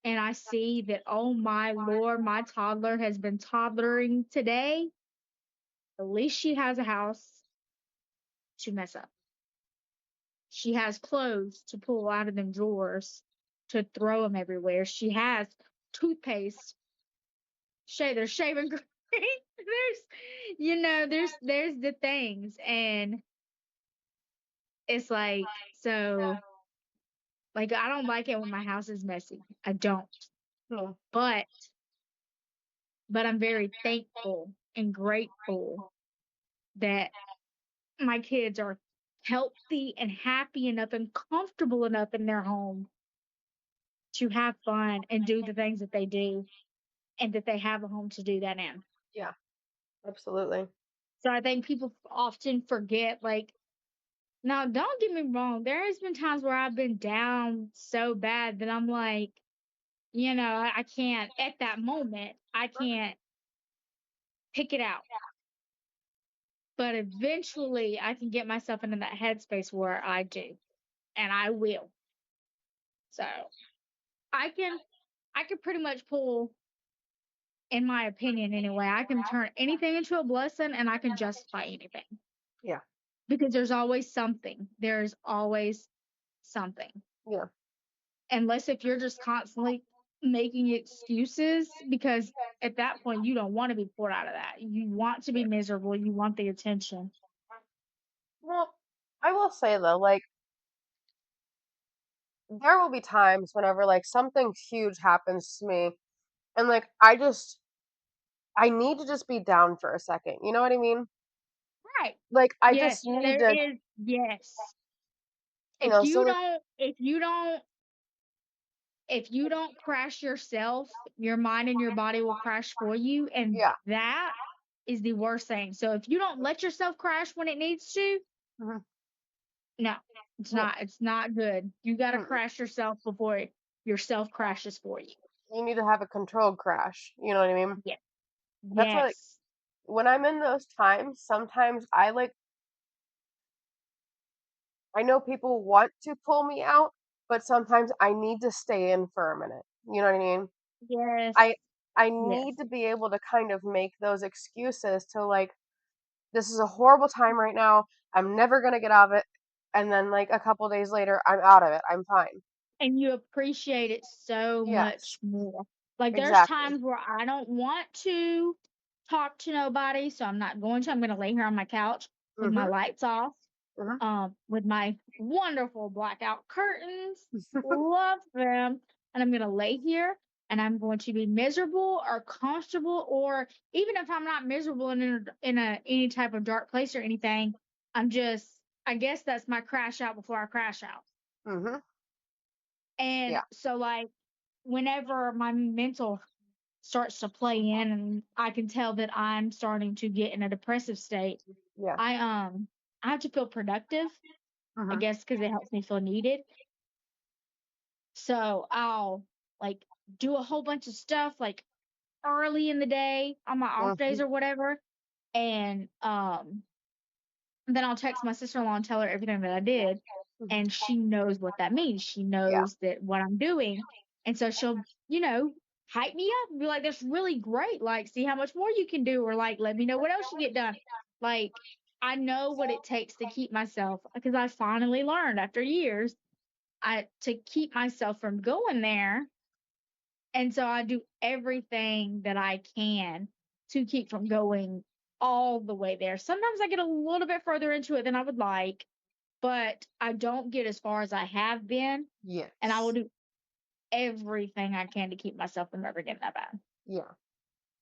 and I see that, oh my Lord, my toddler has been toddlering today, at least she has a house to mess up. She has clothes to pull out of them drawers to throw them everywhere. She has toothpaste. There's shaving cream. there's the things, and it's like so. Like I don't like it when my house is messy. I don't. Hmm. But I'm very thankful and grateful that my kids are healthy and happy enough and comfortable enough in their home to have fun and do the things that they do and that they have a home to do that in. Yeah, absolutely. So I think people often forget, like, now don't get me wrong, there has been times where I've been down so bad that I'm like, I can't at that moment, I can't pick it out. But eventually I can get myself into that headspace where I do, and I will. So I can I can pretty much pull, in my opinion anyway, I can turn anything into a blessing and I can justify anything Yeah, because there's always something. There's always something. yeah, Unless if you're just constantly making excuses, because at that point you don't want to be poured out of that. You want to be yeah. miserable, you want the attention. Well, I will say though, like there will be times whenever like something huge happens to me and like I need to just be down for a second. You know what I mean? Right. Like I Yes, just need there to, is. Yes. so like If you don't crash yourself, your mind and your body will crash for you, and yeah. that is the worst thing. So if you don't let yourself crash when it needs to, Mhm. no, it's Yeah. not good. You got to Mm. crash yourself before yourself crashes for you. You need to have a controlled crash. You know what I mean? Yeah. That's why like Yes. when I'm in those times, sometimes I know people want to pull me out, but sometimes I need to stay in for a minute. You know what I mean? Yes. I I Yes. need to be able to kind of make those excuses to like this is a horrible time right now. I'm never going to get out of it. And then like a couple days later, I'm out of it. I'm fine. And you appreciate it so Yes. much more. Like there's Exactly. times where I don't want to talk to nobody, so I'm not going to. I'm going to lay here on my couch with my Mhm. lights off, Mhm. with my wonderful blackout curtains. Love them. And I'm going to lay here and I'm going to be miserable or comfortable, or even if I'm not miserable in a any type of dark place or anything, I'm just, I guess that's my crash out before I crash out. Mhm. And Yeah. so, like, whenever my mental starts to play in and I can tell that I'm starting to get in a depressive state, Yeah. I um I have to feel productive, I Mhm. guess, because it helps me feel needed. So I'll, like, do a whole bunch of stuff like early in the day on my off days Mhm. or whatever, and then I'll text my sister-in-law and tell her everything that I did, Mhm. and she knows what that means. She Yeah. knows that what I'm doing, and so she'll, hype me up and be like, "That's really great. Like, see how much more you can do, or like, let me know what else you get done." Like, I know what it takes to keep myself, because I finally learned after years, I to keep myself from going there, and so I do everything that I can to keep from going all the way there. Sometimes I get a little bit further into it than I would like, but I don't get as far as I have been. And I will Yes. do everything I can to keep myself from ever getting that bad. Yeah.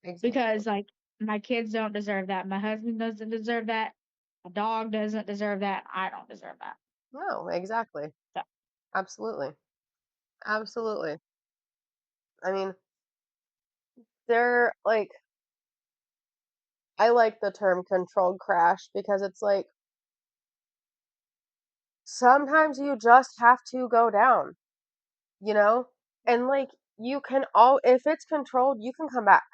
Exactly. Because, like, my kids don't deserve that. My husband doesn't deserve that. My dog doesn't deserve that. I don't deserve that. No, exactly. So, Absolutely. Absolutely. I mean, they're like I like the term controlled crash because it's like sometimes you just have to go down, you know? And like you can all if it's controlled, you can come back.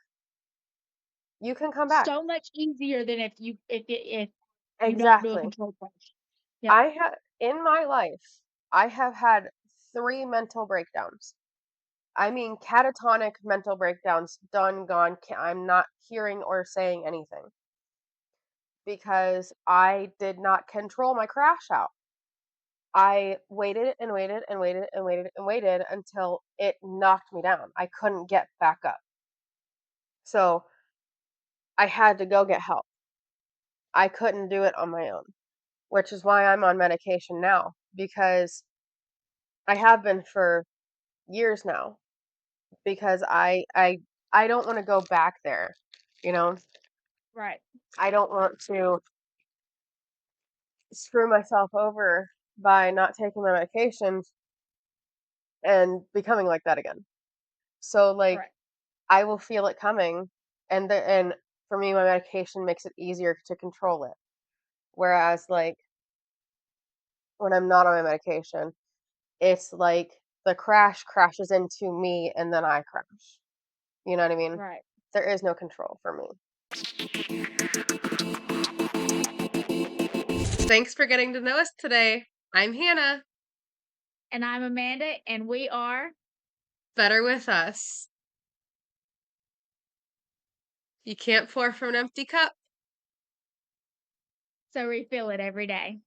You can come back. so much easier than if you don't do a Exactly. controlled punch. Yep. I have in my life, I have had 3 mental breakdowns. I mean, catatonic mental breakdowns, done, gone. I'm not hearing or saying anything because I did not control my crash out. I waited and waited and waited and waited and waited until it knocked me down. I couldn't get back up. So I had to go get help. I couldn't do it on my own, which is why I'm on medication now because I have been for years now because I don't want to go back there, you know? Right. I don't want to screw myself over by not taking my medication and becoming like that again. So like Correct. I will feel it coming, and for me my medication makes it easier to control it. Whereas like when I'm not on my medication, it's like the crash crashes into me and then I crash. You know what I mean? Right. There is no control for me. Thanks for getting to know us today. I'm Hannah. And I'm Amanda, and we are. Better with us. You can't pour from an empty cup. So refill it every day.